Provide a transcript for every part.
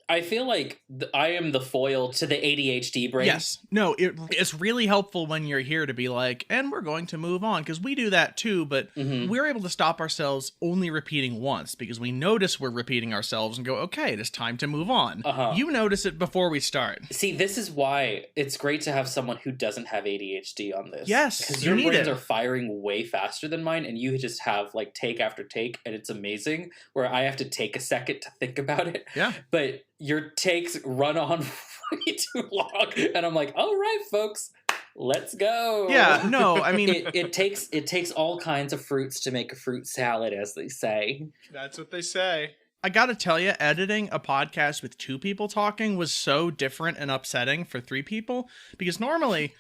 I feel like I am the foil to the ADHD brain. Yes. No, it's really helpful when you're here to be like, and we're going to move on, because we do that too, but we're able to stop ourselves only repeating once because we notice we're repeating ourselves and go, okay, it is time to move on. You notice it before we start. See, this is why it's great to have someone who doesn't have ADHD on this. Yes, because your brains are firing way faster than mine, and you just have like take after take, and it's amazing, where I have to take a second to think about it. Yeah. But your takes run on way too long, and I'm like, all right, folks, let's go. Yeah, no, I mean, it takes all kinds of fruits to make a fruit salad, as they say. That's what they say. I gotta tell you, editing a podcast with 2 people talking was so different and upsetting for 3 people, because normally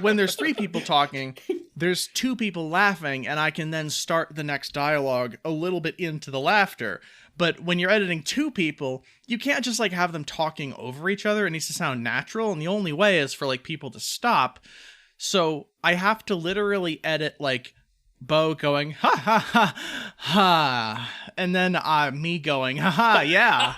when there's 3 people talking, there's 2 people laughing, and I can then start the next dialogue a little bit into the laughter. But when you're editing 2 people, you can't just like have them talking over each other. It needs to sound natural, and the only way is for like people to stop. So I have to literally edit like Bo going, ha ha ha ha, and then me going, ha ha, yeah.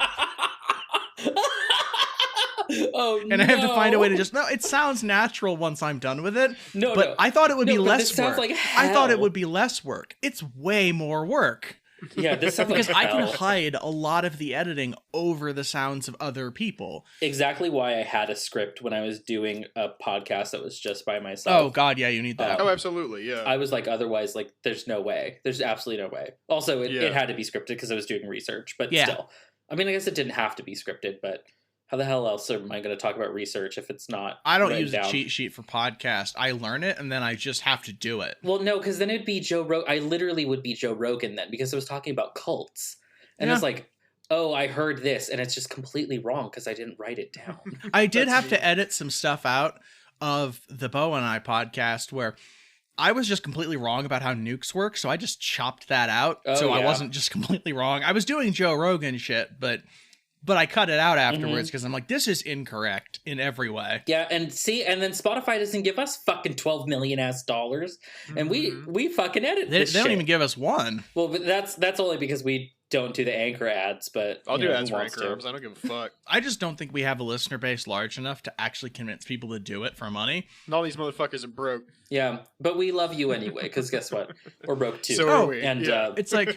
And I have to find a way to just, no, it sounds natural once I'm done with it. But I thought it would be less work. Like I thought it would be less work. It's way more work. Yeah, this sounds because like I can hide a lot of the editing over the sounds of other people. Exactly why I had a script when I was doing a podcast that was just by myself. Oh God, yeah, you need that. Oh, absolutely, yeah. I was like, otherwise, like, there's no way. There's absolutely no way. Also, it had to be scripted because I was doing research, but still. I mean, I guess it didn't have to be scripted, but how the hell else am I going to talk about research if it's not? I don't use a cheat sheet for podcast. I learn it and then I just have to do it. Well, no, because then it'd be Joe Rogan. I literally would be Joe Rogan then, because I was talking about cults. And it's like, oh, I heard this, and it's just completely wrong because I didn't write it down. I did have to edit some stuff out of the Bo and I podcast where I was just completely wrong about how nukes work, so I just chopped that out. I wasn't just completely wrong. I was doing Joe Rogan shit, but I cut it out afterwards because I'm like, this is incorrect in every way. Yeah, and then Spotify doesn't give us fucking $12 million dollars, and we fucking edit this They don't shit. even give us one. Well, but that's only because we don't do the Anchor ads, but I'll do ads for Anchor ads. I don't give a fuck. I just don't think we have a listener base large enough to actually convince people to do it for money. And all these motherfuckers are broke. Yeah, but we love you anyway, because guess what? We're broke too. So are we. And it's like,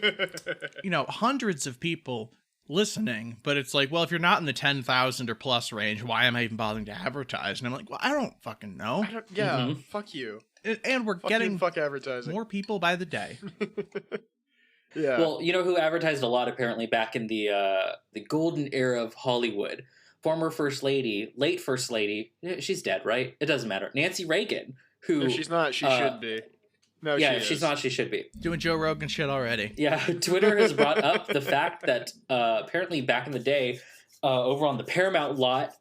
hundreds of people listening, but it's like, well, if you're not in the 10,000 or plus range, why am I even bothering to advertise? And I'm like, well, I don't fucking know. Fuck you. And we're getting fuck advertising. More people by the day. Yeah. Well, you know who advertised a lot apparently back in the golden era of Hollywood? Former First Lady, late First Lady. She's dead, right? It doesn't matter. Nancy Reagan, who... If she's not, she should be. No, yeah, if she's not, she should be. Doing Joe Rogan shit already. Yeah, Twitter has brought up the fact that apparently back in the day, over on the Paramount lot,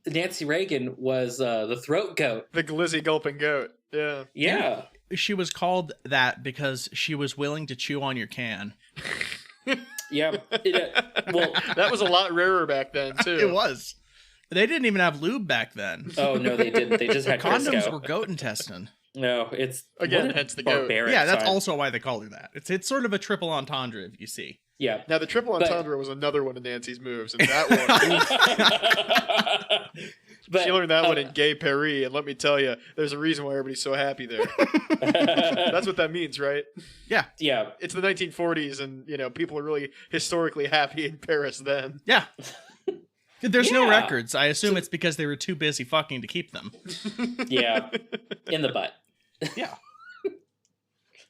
Nancy Reagan was the throat goat. The glizzy gulping goat. Yeah. Yeah. She was called that because she was willing to chew on your can. Yeah. Well, that was a lot rarer back then, too. It was. They didn't even have lube back then. Oh, no, they didn't. They just had condoms Crisco. Were goat intestine. No, it's... Again, hence the goat. Yeah, that's also why they call her that. It's sort of a triple entendre, if you see. Yeah. Now, the triple entendre was another one of Nancy's moves, and that one... She learned that one in Gay Paris, and let me tell you, there's a reason why everybody's so happy there. That's what that means, right? Yeah. Yeah. It's the 1940s, and, people are really historically happy in Paris then. Yeah. There's no records. I assume it's because they were too busy fucking to keep them. Yeah. In the butt. Yeah.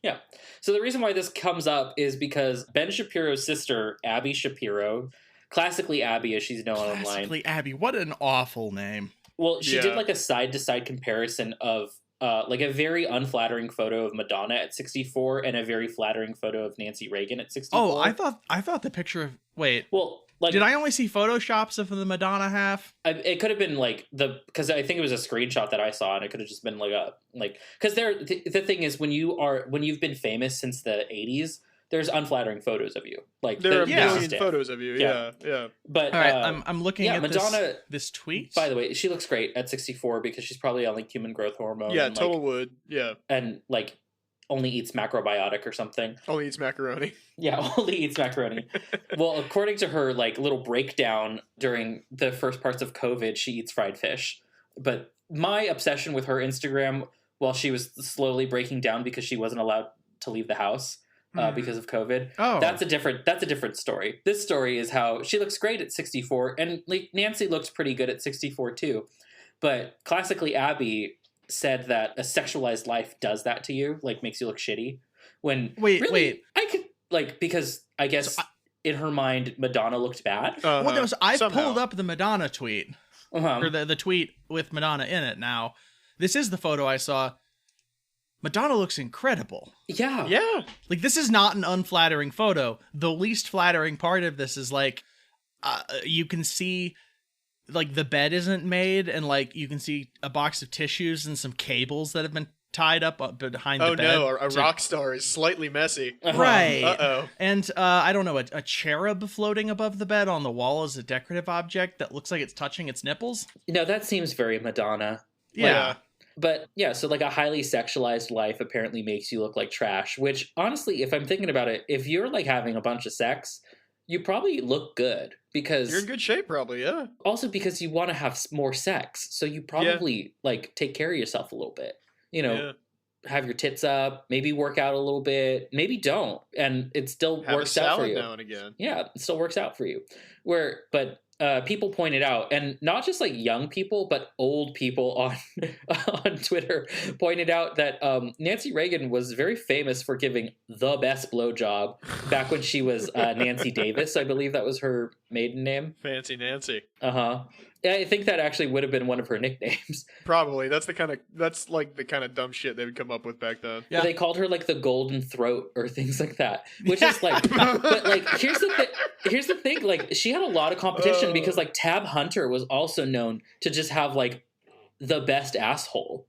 Yeah. So the reason why this comes up is because Ben Shapiro's sister, Abby Shapiro, classically Abby as she's known online. Classically Abby. What an awful name. Well, she did like a side-to-side comparison of like a very unflattering photo of Madonna at 64 and a very flattering photo of Nancy Reagan at 64. Oh, I thought the picture of... Wait. Well... Like, did I only see photoshops of the Madonna half? It could have been like because I think it was a screenshot that I saw, and it could have just been because the thing is when you've been famous since the 80s, there's unflattering photos of you. Like there are a million photos of you. Yeah. But all right, I'm looking at Madonna. This tweet. By the way, she looks great at 64 because she's probably on like human growth hormone. Yeah, and, total wood. Yeah, and like only eats macrobiotic or something. Only eats macaroni. Yeah, only eats macaroni. Well, according to her like little breakdown during the first parts of COVID, she eats fried fish. But my obsession with her Instagram while she was slowly breaking down because she wasn't allowed to leave the house because of COVID. Oh, that's a different story. This story is how she looks great at 64, and like Nancy looks pretty good at 64 too. But classically, Abby said that a sexualized life does that to you, like makes you look shitty. When wait, I could like because I guess in her mind Madonna looked bad. Well, I pulled up the Madonna tweet or the tweet with Madonna in it. Now, this is the photo I saw. Madonna looks incredible. Yeah. Like, this is not an unflattering photo. The least flattering part of this is like you can see like the bed isn't made, and like you can see a box of tissues and some cables that have been tied up behind the bed. Oh no, a rock star is slightly messy. Right. Uh-oh. And I don't know, a cherub floating above the bed on the wall is a decorative object that looks like it's touching its nipples. No, that seems very Madonna. Yeah. But yeah, so like a highly sexualized life apparently makes you look like trash, which honestly, if I'm thinking about it, if you're like having a bunch of sex, you probably look good because you're in good shape probably, yeah. Also because you want to have more sex. So you probably like take care of yourself a little bit, you know, have your tits up, maybe work out a little bit, maybe don't. And it still works out for you. Now and again. Yeah, it still works out for you. But people pointed out, and not just like young people, but old people on Twitter pointed out that Nancy Reagan was very famous for giving the best blowjob back when she was Nancy Davis. I believe that was her maiden name. Fancy Nancy. I think that actually would have been one of her nicknames. Probably. That's like the kind of dumb shit they would come up with back then. Yeah. They called her like the golden throat or things like that, which is like, but like, here's the thing. Like she had a lot of competition because like Tab Hunter was also known to just have like the best asshole.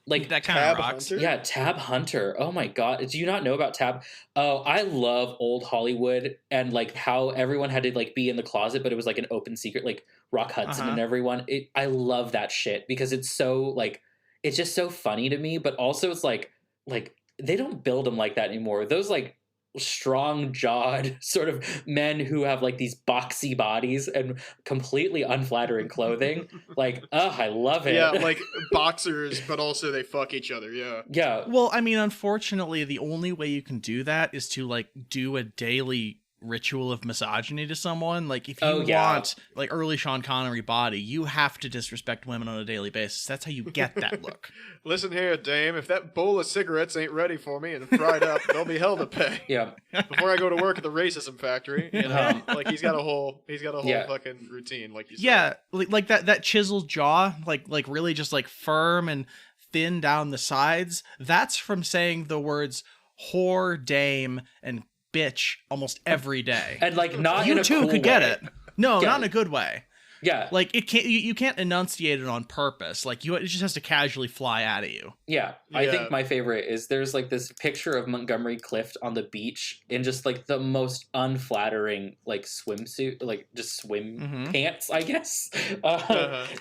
Like that kind of rocks. Hunter? Yeah, Tab Hunter. Oh my God. Do you not know about Tab? Oh, I love old Hollywood and like how everyone had to like be in the closet, but it was like an open secret, like Rock Hudson and everyone. I love that shit because it's so like, it's just so funny to me, but also it's like they don't build them like that anymore. Those like strong jawed sort of men who have like these boxy bodies and completely unflattering clothing. Like, I love it. Yeah, like boxers, but also they fuck each other. Yeah. Well, I mean, unfortunately, the only way you can do that is to like do a daily ritual of misogyny to someone. Like if you want like early Sean Connery body, you have to disrespect women on a daily basis. That's how you get that look. Listen here, dame, if that bowl of cigarettes ain't ready for me and fried up, there'll be hell to pay. Yeah. Before I go to work at the racism factory, you know, like he's got a whole fucking routine, like you said. Yeah, like that chiseled jaw, like really just like firm and thin down the sides. That's from saying the words whore, dame, and bitch almost every day. And like not you in a too cool could get way. it. No, not in a good way. Yeah. Like it can't you can't enunciate it on purpose. Like it just has to casually fly out of you. Yeah. I think my favorite is there's like this picture of Montgomery Clift on the beach in just like the most unflattering like swimsuit, like just swim pants, I guess.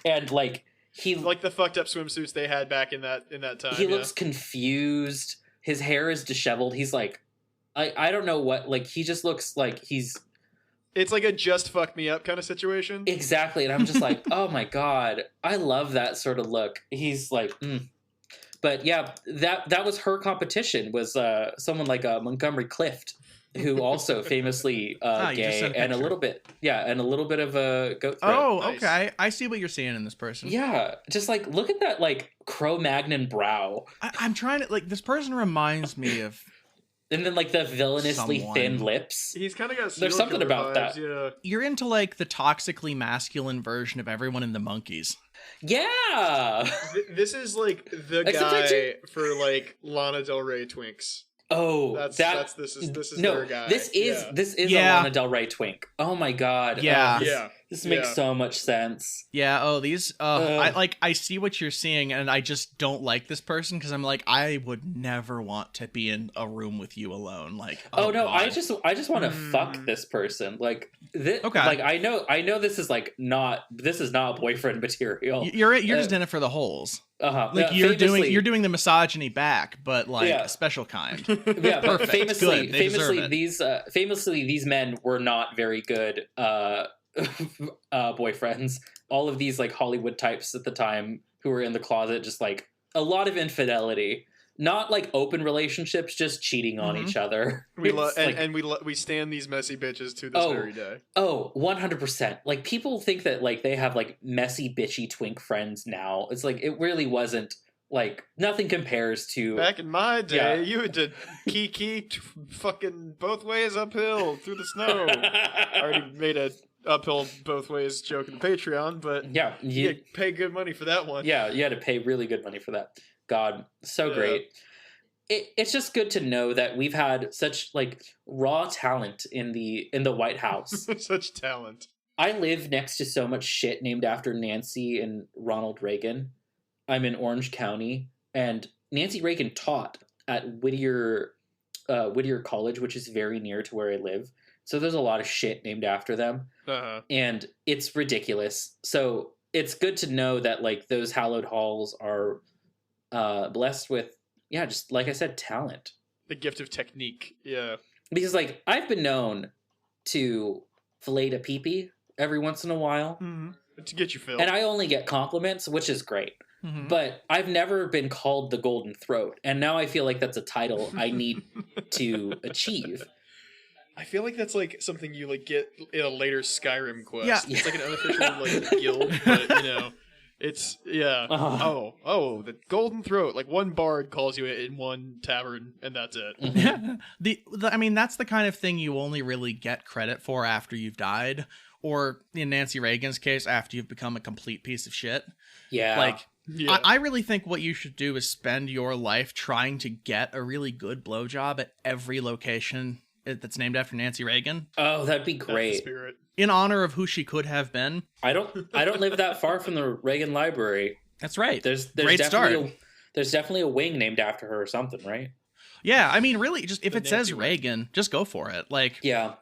And like he like the fucked up swimsuits they had back in that time. He looks confused. His hair is disheveled. He's like I don't know what, like, he just looks like he's... It's like a just fuck me up kind of situation. Exactly, and I'm just like, oh my God, I love that sort of look. He's like, But yeah, that was her competition, was someone like Montgomery Clift, who also famously gay and a little bit of a goat throat. Oh, okay. I see what you're seeing in this person. Yeah, just like, look at that, like, Cro-Magnon brow. I'm trying to, like, this person reminds me of... And then, like, the villainously thin lips. He's kind of got... There's something about vibes, that. Yeah. You're into, like, the toxically masculine version of everyone in the Monkees. Yeah! This is, like, the guy for, like, Lana Del Rey twinks. Oh, this is their guy. This is a Lana Del Rey twink. Oh my God. Yeah. This makes so much sense. Yeah. Oh, these. I see what you're seeing, and I just don't like this person because I'm like, I would never want to be in a room with you alone. Like, no, God. I just want to fuck this person. Like, okay. Like, I know this is like not boyfriend material. You're just in it for the holes. Like you're doing the misogyny back, but like a special kind. Yeah, perfect. Famously, these men were not very good boyfriends. All of these like Hollywood types at the time who were in the closet, just like a lot of infidelity. Not like open relationships, just cheating on each other. We stand these messy bitches to this very day. 100%. Like people think that like they have like messy bitchy twink friends now. It's like it really wasn't. Like nothing compares to back in my day. You had to kiki fucking both ways uphill through the snow. I already made a uphill both ways joke in the Patreon, but you pay good money for that one. Yeah, you had to pay really good money for that. God, so great. It's just good to know that we've had such like raw talent in the White House. Such talent. I live next to so much shit named after Nancy and Ronald Reagan. I'm in Orange County, and Nancy Reagan taught at Whittier College, which is very near to where I live. So there's a lot of shit named after them, and it's ridiculous. So it's good to know that like those hallowed halls are blessed with, just like I said, talent. The gift of technique, yeah. Because like I've been known to fillet a pee-pee every once in a while. Mm-hmm. To get you filled. And I only get compliments, which is great. Mm-hmm. But I've never been called the Golden Throat. And now I feel like that's a title I need to achieve. I feel like that's like something you like get in a later Skyrim quest. Yeah. It's like an unofficial like guild, but it's the Golden Throat. Like one bard calls you in one tavern, and that's it. Mm-hmm. I mean, that's the kind of thing you only really get credit for after you've died, or in Nancy Reagan's case, after you've become a complete piece of shit. Yeah, like. Yeah. I really think what you should do is spend your life trying to get a really good blowjob at every location that's named after Nancy Reagan. Oh, that'd be great. In honor of who she could have been. I don't live that far from the Reagan Library. That's right. There's great start. There's definitely a wing named after her or something, right? Yeah, I mean, really, just if it says Reagan, just go for it. Like, yeah,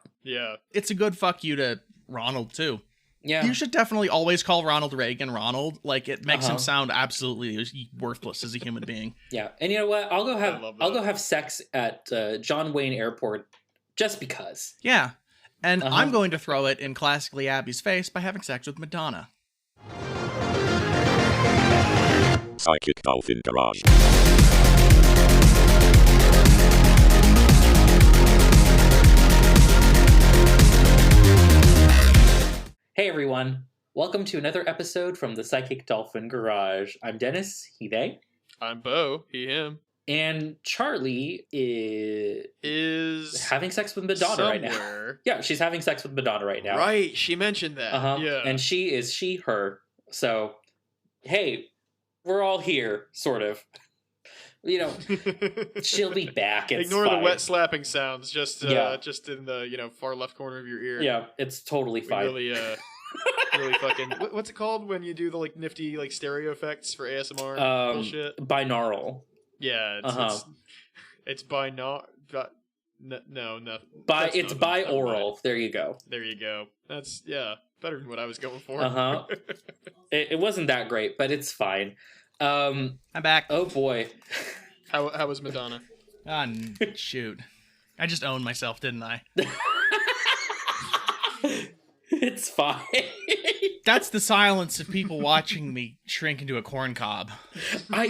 it's a good fuck you to Ronald too. Yeah, you should definitely always call Ronald Reagan Ronald. Like, it makes him sound absolutely worthless as a human being. Yeah, and you know what? I'll go have sex at John Wayne Airport just because. Yeah, and I'm going to throw it in classically Abby's face by having sex with Madonna. Psychic Dolphin Garage. Hey everyone, welcome to another episode from the Psychic Dolphin Garage. I'm Denis, he, they. I'm Bo, he, him. And Charlie is having sex with Madonna somewhere. Right now. Yeah, she's having sex with Madonna right now. Right, she mentioned that. Yeah. And she is she, her. So, hey, we're all here, sort of. You know, she'll be back. It's Ignore fine. the wet slapping sounds, just in the far left corner of your ear. Yeah, it's totally fine. Really, really fucking. What's it called when you do the like nifty like stereo effects for ASMR bullshit? Binaural. Yeah, it's binaural. No. It's bi-aural. There you go. There you go. That's better than what I was going for. It wasn't that great, but it's fine. I'm back. Oh boy. How was Madonna? Shoot. I just owned myself, didn't I? It's fine. That's the silence of people watching me shrink into a corn cob.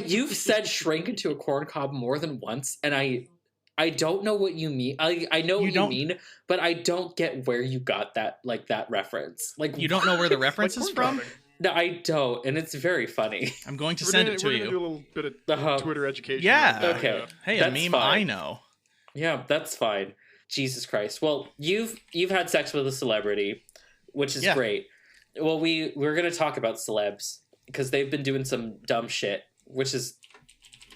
You've said shrink into a corn cob more than once, and I don't know what you mean. I know what you mean, but I don't get where you got that reference. Like, you don't know where the reference is from? No, I don't, and it's very funny. I'm going to send it to you. We're going to do a little bit of Twitter education. Yeah. Okay. Hey, a meme fine. I know. Yeah, that's fine. Jesus Christ. Well, you've had sex with a celebrity, which is great. Well, we're going to talk about celebs because they've been doing some dumb shit, which is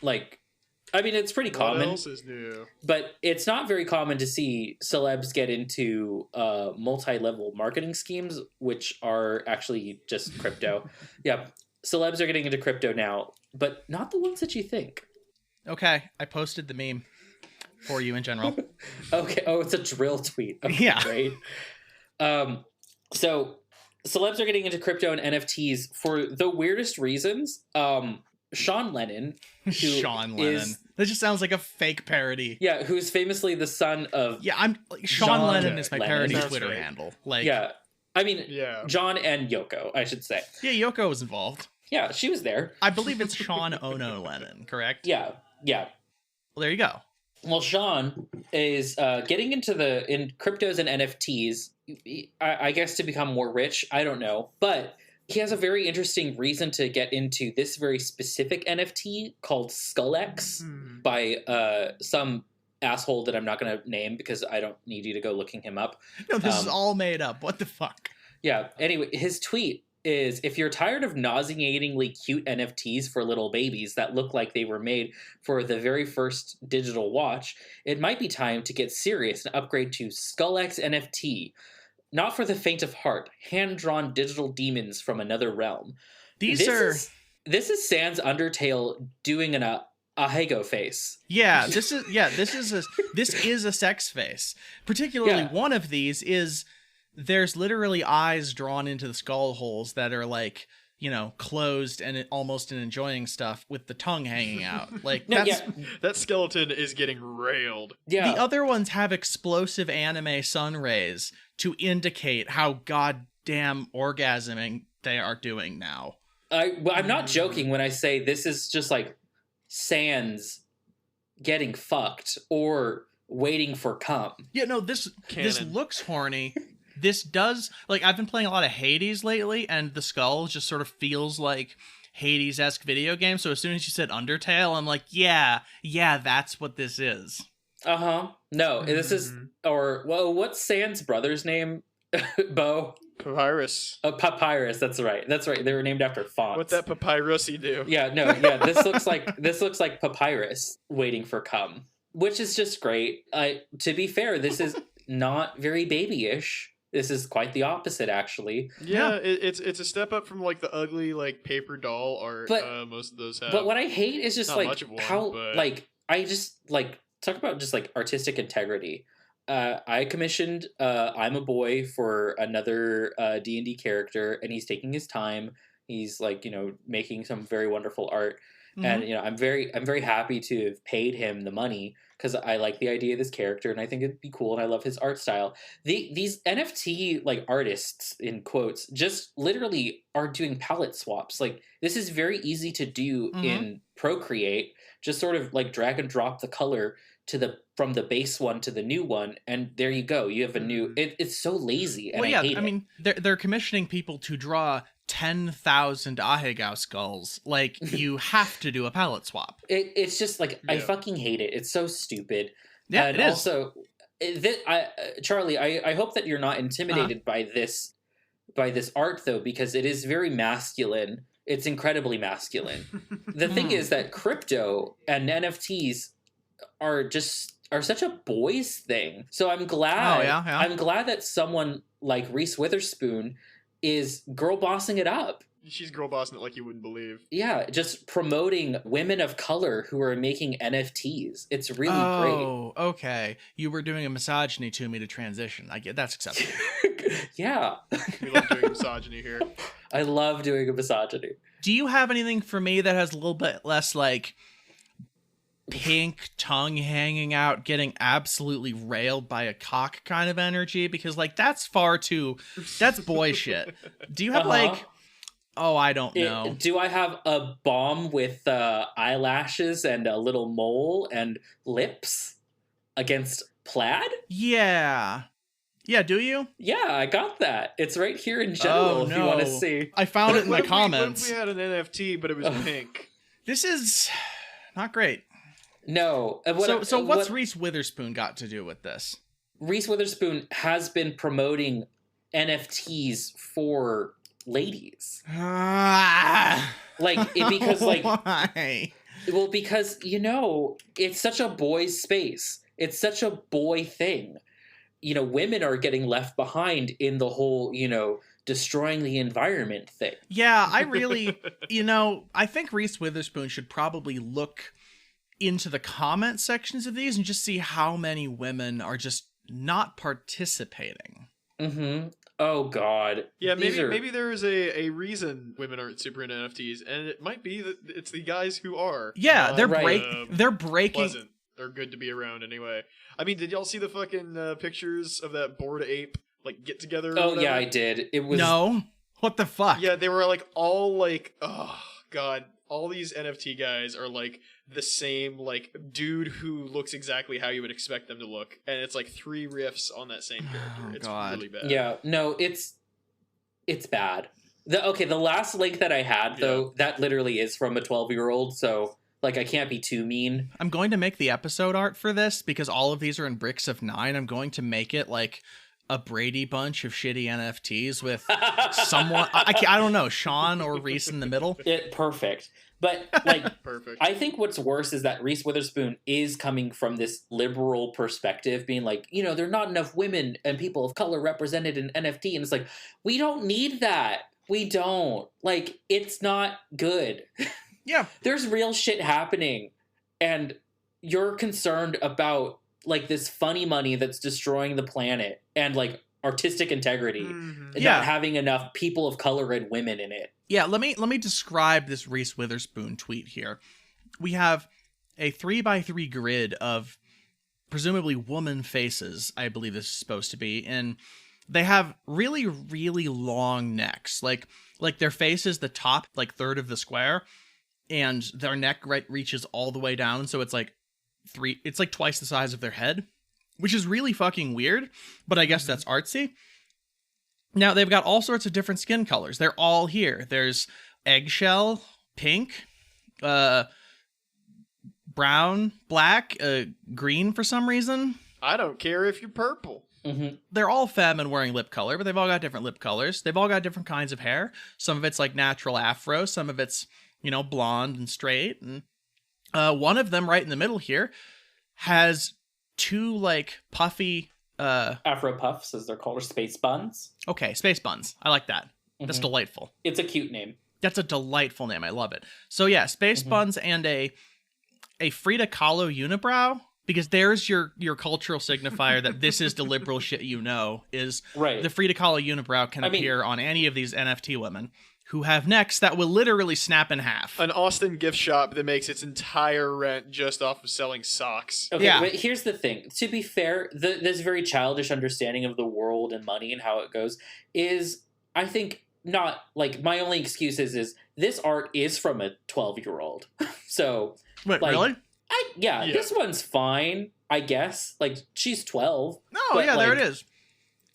like I mean, it's pretty common. What else is new? But it's not very common to see celebs get into multi-level marketing schemes, which are actually just crypto. Yeah, celebs are getting into crypto now, but not the ones that you think. Okay, I posted the meme for you in general. Okay, oh, it's a drill tweet. Okay, yeah. Great. So celebs are getting into crypto and NFTs for the weirdest reasons. Sean Lennon. That just sounds like a fake parody. Yeah, who's famously the son of... Yeah, Sean Lennon is my parody Twitter handle. Like, yeah, I mean, John and Yoko, I should say. Yeah, Yoko was involved. Yeah, she was there. I believe it's Sean Ono Lennon, correct? Yeah. Well, there you go. Well, Sean is getting into in cryptos and NFTs, I guess to become more rich. I don't know. But he has a very interesting reason to get into this very specific NFT called SkullX by some asshole that I'm not going to name because I don't need you to go looking him up. No, this is all made up. What the fuck? Yeah. Anyway, his tweet is, if you're tired of nauseatingly cute NFTs for little babies that look like they were made for the very first digital watch, it might be time to get serious and upgrade to SkullX NFT. Not for the faint of heart, hand-drawn digital demons from another realm. This is Sans Undertale doing an ahegao face. Yeah, this is a sex face. Particularly one of these is there's literally eyes drawn into the skull holes that are like, you know, closed and almost enjoying stuff with the tongue hanging out. Like that skeleton is getting railed. Yeah. The other ones have explosive anime sun rays to indicate how goddamn orgasming they are doing now. I'm not joking when I say this is just like Sans getting fucked or waiting for cum. Yeah, no, this looks horny. This does, like, I've been playing a lot of Hades lately, and the skull just sort of feels like Hades-esque video game, so as soon as you said Undertale, I'm like, yeah, that's what this is. Uh-huh. No, this is, what's Sans' brother's name, Bo? Papyrus. Oh, Papyrus, that's right. They were named after fonts. What's that papyrusy do? Yeah, this looks like Papyrus waiting for cum, which is just great. To be fair, this is not very babyish. This is quite the opposite, actually. Yeah, it's a step up from like the ugly like paper doll art most of those have. But what I hate is just not like much of one, how but... like I just like talk about just like artistic integrity. I commissioned I'm a Boy for another D&D character, and he's taking his time. He's like, you know, making some very wonderful art. And you know, I'm very happy to have paid him the money because I like the idea of this character and I think it'd be cool and I love his art style. These NFT like artists in quotes just literally are doing palette swaps. Like this is very easy to do in Procreate. Just sort of like drag and drop the color from the base one to the new one, and there you go. You have a new. It's so lazy, and I hate it. I mean, they're commissioning people to draw 10,000 ahegao skulls. Like you have to do a palette swap. It's just like I fucking hate it. It's so stupid. Yeah, and it is. Also, Charlie, I hope that you're not intimidated by this art though, because it is very masculine. It's incredibly masculine. The thing is that crypto and NFTs are such a boys thing. So I'm glad. I'm glad that someone like Reese Witherspoon is girl bossing it up. She's girl bossing it like you wouldn't believe. Yeah, just promoting women of color who are making NFTs. It's really great. Oh, okay. You were doing a misogyny to me to transition. I get that's acceptable. Yeah. We love doing misogyny here. I love doing a misogyny. Do you have anything for me that has a little bit less like pink tongue hanging out, getting absolutely railed by a cock kind of energy? Because like that's boy shit. Do you have like, I don't know. Do I have a bomb with eyelashes and a little mole and lips against plaid? Yeah, do you? Yeah, I got that. It's right here in general if you want to see. I found it in the comments. What if we had an NFT, but it was pink? This is not great. No. So what's Reese Witherspoon got to do with this? Reese Witherspoon has been promoting NFTs for ladies. Why? Well, because, it's such a boy's space. It's such a boy thing. Women are getting left behind in the whole, destroying the environment thing. Yeah, I really, I think Reese Witherspoon should probably look into the comment sections of these and just see how many women are just not participating. Mm-hmm. Oh, God. Yeah, maybe there's a reason women aren't super into NFTs, and it might be that it's the guys who are. Yeah, they're breaking. Pleasant. They're good to be around anyway. I mean, did y'all see the fucking pictures of that Bored Ape get together? Oh yeah, I did. It was What the fuck? Yeah, they were all oh god, all these NFT guys are the same dude who looks exactly how you would expect them to look, and it's 3 riffs on that same character. It's really bad. Yeah, no, it's bad. The last link that I had though, that literally is from a 12-year-old, so I can't be too mean. I'm going to make the episode art for this because all of these are in bricks of 9. I'm going to make it a Brady bunch of shitty NFTs with someone, I don't know, Sean or Reese in the middle. Perfect. But perfect. I think what's worse is that Reese Witherspoon is coming from this liberal perspective, being there are not enough women and people of color represented in NFT. And it's we don't need that. We don't. It's not good. Yeah. There's real shit happening. And you're concerned about this funny money that's destroying the planet and artistic integrity and not having enough people of color and women in it. Yeah, let me describe this Reese Witherspoon tweet here. We have a 3x3 grid of presumably woman faces, I believe this is supposed to be, and they have really, really long necks. Their face is the top third of the square, and their neck reaches all the way down, so it's it's twice the size of their head, which is really fucking weird, but I guess that's artsy. Now, they've got all sorts of different skin colors. They're all here. There's eggshell, pink, brown, black, green for some reason. I don't care if you're purple. Mm-hmm. They're all femme and wearing lip color, but they've all got different lip colors. They've all got different kinds of hair. Some of it's natural afro. Some of it's, blonde and straight. And one of them right in the middle here has 2 puffy... Afro puffs, as they're called, or space buns. Okay, space buns. I like that. That's delightful. It's a cute name. That's a delightful name. I love it. So yeah, space buns and a Frida Kahlo unibrow, because there's your cultural signifier that this is the liberal shit is right. The Frida Kahlo unibrow can appear on any of these NFT women who have necks that will literally snap in half. An Austin gift shop that makes its entire rent just off of selling socks. Okay, but here's the thing. To be fair, this very childish understanding of the world and money and how it goes is, I think, not, my only excuse is this art is from a 12-year-old. So, wait, really? Yeah, this one's fine, I guess. She's 12. Oh, yeah, there it is.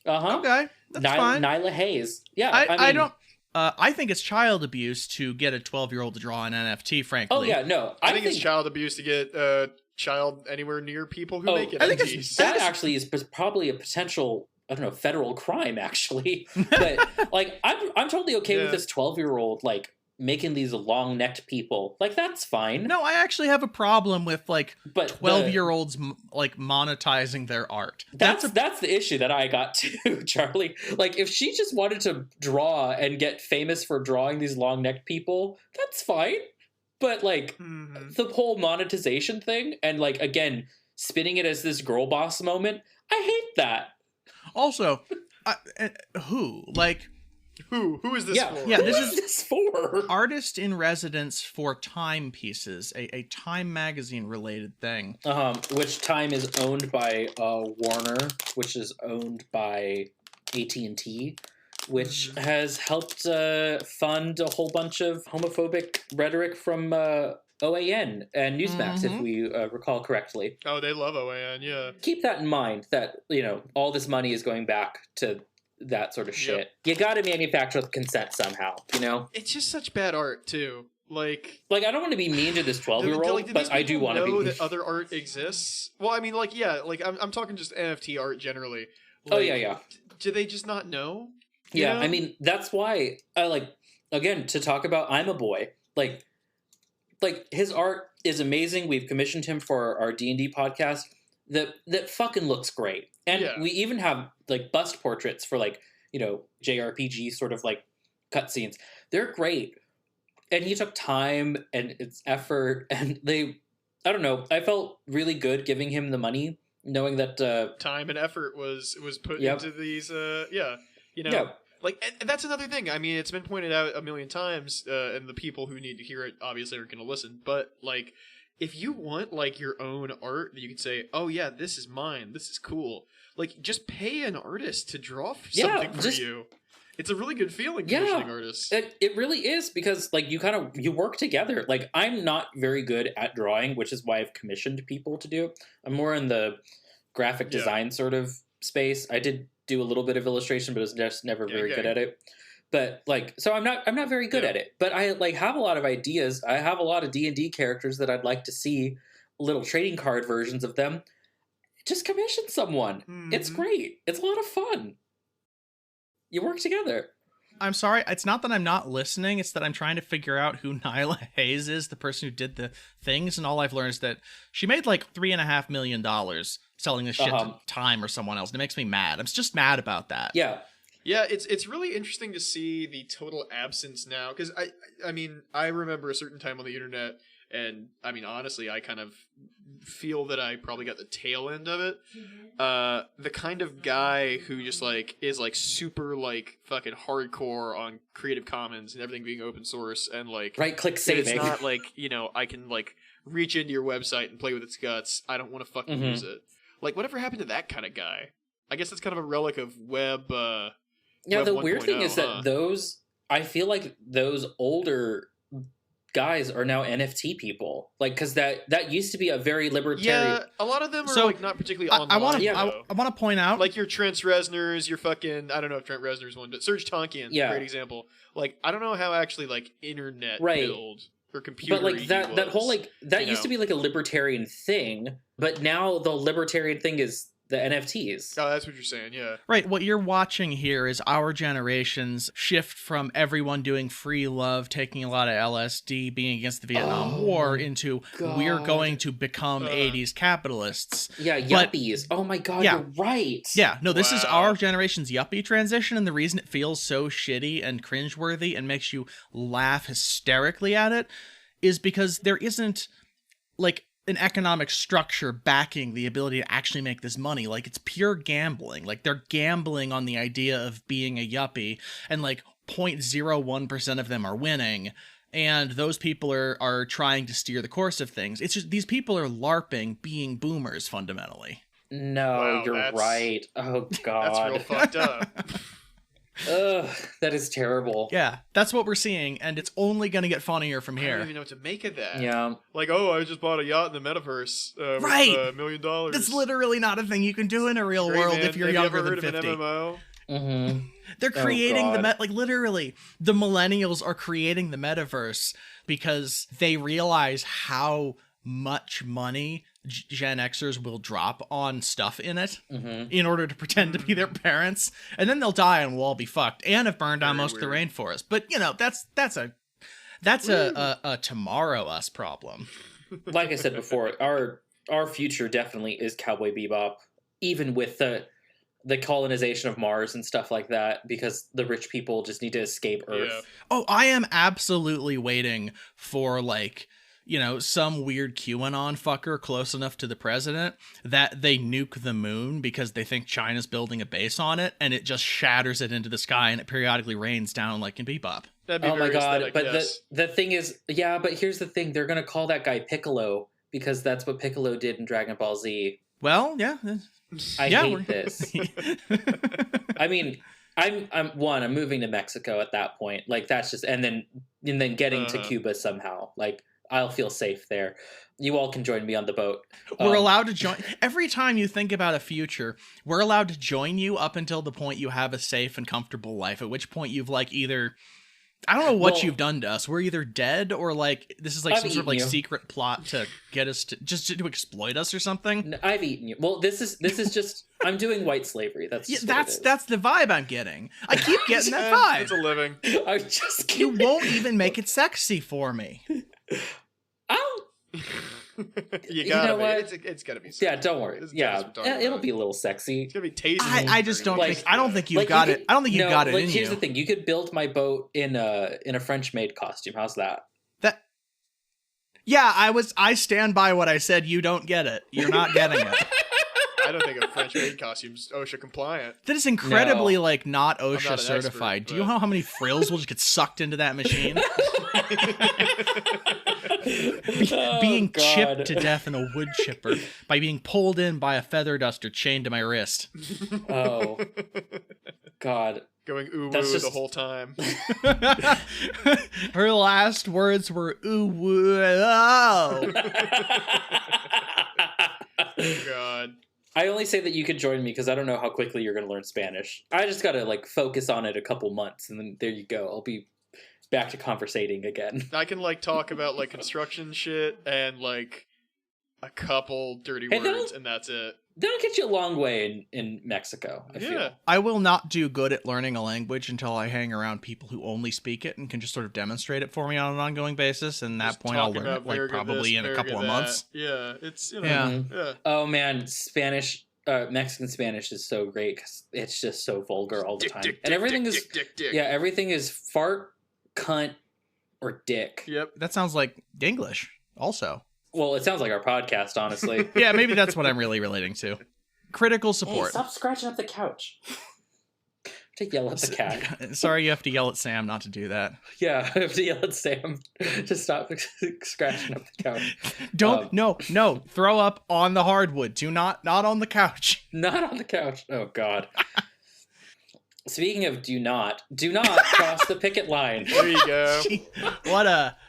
Uh-huh. Okay, that's fine. Nyla Hayes. Yeah, I don't... I think it's child abuse to get a 12-year-old to draw an NFT, frankly. Oh, yeah, no. I think it's child abuse to get a child anywhere near people who make NFTs. I think that actually is probably a potential, I don't know, federal crime, actually. But, I'm totally okay with this 12-year-old, making these long-necked people. That's fine. No, I actually have a problem with, 12-year-olds, monetizing their art. That's the issue that I got too, Charlie. If she just wanted to draw and get famous for drawing these long-necked people, that's fine. But, the whole monetization thing and, again, spinning it as this girl boss moment, I hate that. Also, who? Who is this for? Yeah, this is for artist in residence for Timepieces, a Time magazine related thing. Which Time is owned by Warner, which is owned by AT&T, which has helped fund a whole bunch of homophobic rhetoric from OAN and Newsmax, if we recall correctly. Oh, they love OAN, yeah. Keep that in mind, that all this money is going back to that sort of shit. Yep. You gotta manufacture with consent somehow, It's just such bad art, too. I don't want to be mean to this 12-year-old, but I do want to be. Know that other art exists? Well, I mean, I'm talking just NFT art generally. Yeah. Do they just not know? Yeah, I mean, that's why I again, to talk about I'm a boy, his art is amazing. We've commissioned him for our D&D podcast. That fucking looks great. And we even have like bust portraits for like, you know, JRPG sort of like cutscenes. They're great. And he took time and it's effort, and I don't know, I felt really good giving him the money, knowing that time and effort was put into these you know, like, and that's another thing. I mean, it's been pointed out a million times, and the people who need to hear it obviously are going to listen, but like, if you want like your own art that you can say, oh yeah, this is mine, this is cool, like, just pay an artist to draw something for you. It's a really good feeling commissioning artists. It really is, because like you work together. Like, I'm not very good at drawing, which is why I've commissioned people to do it. I'm more in the graphic design sort of space. I did do a little bit of illustration, but I was just never very good at it. But like, so I'm not very good at it. But I like have a lot of ideas. I have a lot of D&D characters that I'd like to see little trading card versions of them. Just commission someone. Mm-hmm. It's great. It's a lot of fun. You work together. I'm sorry. It's not that I'm not listening. It's that I'm trying to figure out who Nyla Hayes is, the person who did the things. And all I've learned is that she made like $3.5 million selling this shit to Time or someone else. And it makes me mad. I'm just mad about that. Yeah. Yeah, it's really interesting to see the total absence now. Because, I mean, I remember a certain time on the internet. And, I mean, honestly, I kind of feel that I probably got the tail end of it. The kind of guy who just, like, is, like, super, like, fucking hardcore on Creative Commons and everything being open source. And, like... Right-click saving. It's not, like, you know, I can, like, reach into your website and play with its guts. I don't want to fucking use it. Like, whatever happened to that kind of guy? I guess that's kind of a relic of Web Yeah, the weird thing is that those... I feel like those older... guys are now NFT people, like, because that used to be a very libertarian. Yeah, a lot of them are like not particularly online. I want to point out, like, your Trent Reznor's, your fucking, I don't know if Trent Reznor's one, but Serge Tankian, great example. Like, I don't know how actually like internet build or computer, but like that whole like that used to be like a libertarian thing, but now the libertarian thing is the NFTs. Oh, that's what you're saying, yeah. Right, what you're watching here is our generation's shift from everyone doing free love, taking a lot of LSD, being against the Vietnam War, into we're going to become 80s capitalists. Yeah, yuppies. Oh my god, you're right. Yeah, no, this is our generation's yuppie transition, and the reason it feels so shitty and cringeworthy and makes you laugh hysterically at it is because there isn't, like, an economic structure backing the ability to actually make this money. Like, it's pure gambling. Like, they're gambling on the idea of being a yuppie, and like 0.01% of them are winning, and those people are trying to steer the course of things. It's just these people are LARPing being boomers fundamentally. No, you're right. Oh god. That's real fucked up. Ugh, that is terrible. Yeah, that's what we're seeing, and it's only going to get funnier from here. I don't even know what to make of that. Yeah. Like, I just bought a yacht in the metaverse with $1 million. That's literally not a thing you can do in a real world if you're younger than 50. Have you ever heard of an MMO? Mm-hmm. They're creating like, literally, the millennials are creating the metaverse because they realize how much money Gen Xers will drop on stuff in it in order to pretend to be their parents, and then they'll die and we'll all be fucked and have burned down most of the rainforest. But you know, that's a tomorrow us problem. Like I said before, our future definitely is Cowboy Bebop, even with the colonization of Mars and stuff like that, because the rich people just need to escape Earth. Yeah. Oh, I am absolutely waiting for, like, you know, some weird QAnon fucker close enough to the president that they nuke the moon because they think China's building a base on it, and it just shatters it into the sky and it periodically rains down like in Bebop. That'd be oh my god, aesthetic, but yes. the thing is, yeah, but here's the thing, they're gonna call that guy Piccolo because that's what Piccolo did in Dragon Ball Z. Well, yeah. I hate this. I mean, I'm moving to Mexico at that point. Like, that's just, and then getting to Cuba somehow. Like, I'll feel safe there. You all can join me on the boat. We're allowed to join. Every time you think about a future, we're allowed to join you up until the point you have a safe and comfortable life, at which point you've, like, either... I don't know what you've done to us. We're either dead or, like, this is like some sort of, like, secret plot to get us to just to exploit us or something. No, I've eaten you. Well, this is just I'm doing white slavery. That's that's the vibe I'm getting. I keep getting that vibe. It's a living. I'm just kidding. You won't even make it sexy for me. Ow! You gotta know be. what? It's gotta be. Yeah, don't worry. Yeah, it'll be a little sexy. It's gonna be tasty. I just don't think. I don't think you've got it. I don't think you've got it in you. Here's the thing: you could build my boat in a French maid costume. How's that? Yeah, I stand by what I said. You don't get it. You're not getting it. I don't think a French maid costume's OSHA compliant. That is incredibly not OSHA not certified. expert, Do you know how many frills will just get sucked into that machine? Being chipped to death in a wood chipper by being pulled in by a feather duster chained to my wrist. Oh, God. Going ooh woo the whole time. Her last words were ooh woo. Oh. Oh, God. I only say that you could join me because I don't know how quickly you're going to learn Spanish. I just got to focus on it a couple months, and then there you go. I'll be back to conversating again. I can talk about construction shit and a couple dirty words, and that's it. That'll get you a long way in Mexico, I feel. I will not do good at learning a language until I hang around people who only speak it and can just sort of demonstrate it for me on an ongoing basis. And that point, I'll learn it probably in a couple of months. Yeah, it's yeah. Oh man, Spanish, Mexican Spanish is so great because it's just so vulgar all the time, and everything is everything is fart, cunt, or dick. Yep, that sounds like English also. Well, it sounds like our podcast, honestly. Yeah, maybe that's what I'm really relating to. Critical support. Hey, stop scratching up the couch. To yell at the cat. Sorry, you have to yell at Sam not to do that. Yeah, I have to yell at Sam to stop scratching up the couch. Don't, no, throw up on the hardwood. Not on the couch. Not on the couch. Oh, God. Speaking of do not cross the picket line. There you go.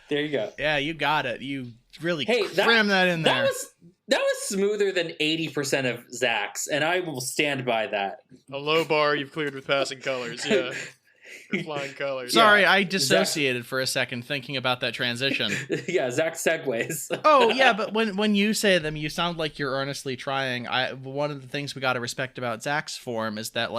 There you go. Yeah, you got it. You really cram that in there. That was smoother than 80% of Zach's, and I will stand by that. A low bar you've cleared with passing colors, yeah. Flying colors. Sorry, I dissociated for a second thinking about that transition. Yeah, Zach segues. Oh, yeah, but when you say them, you sound like you're earnestly trying. One of the things we got to respect about Zach's form is that,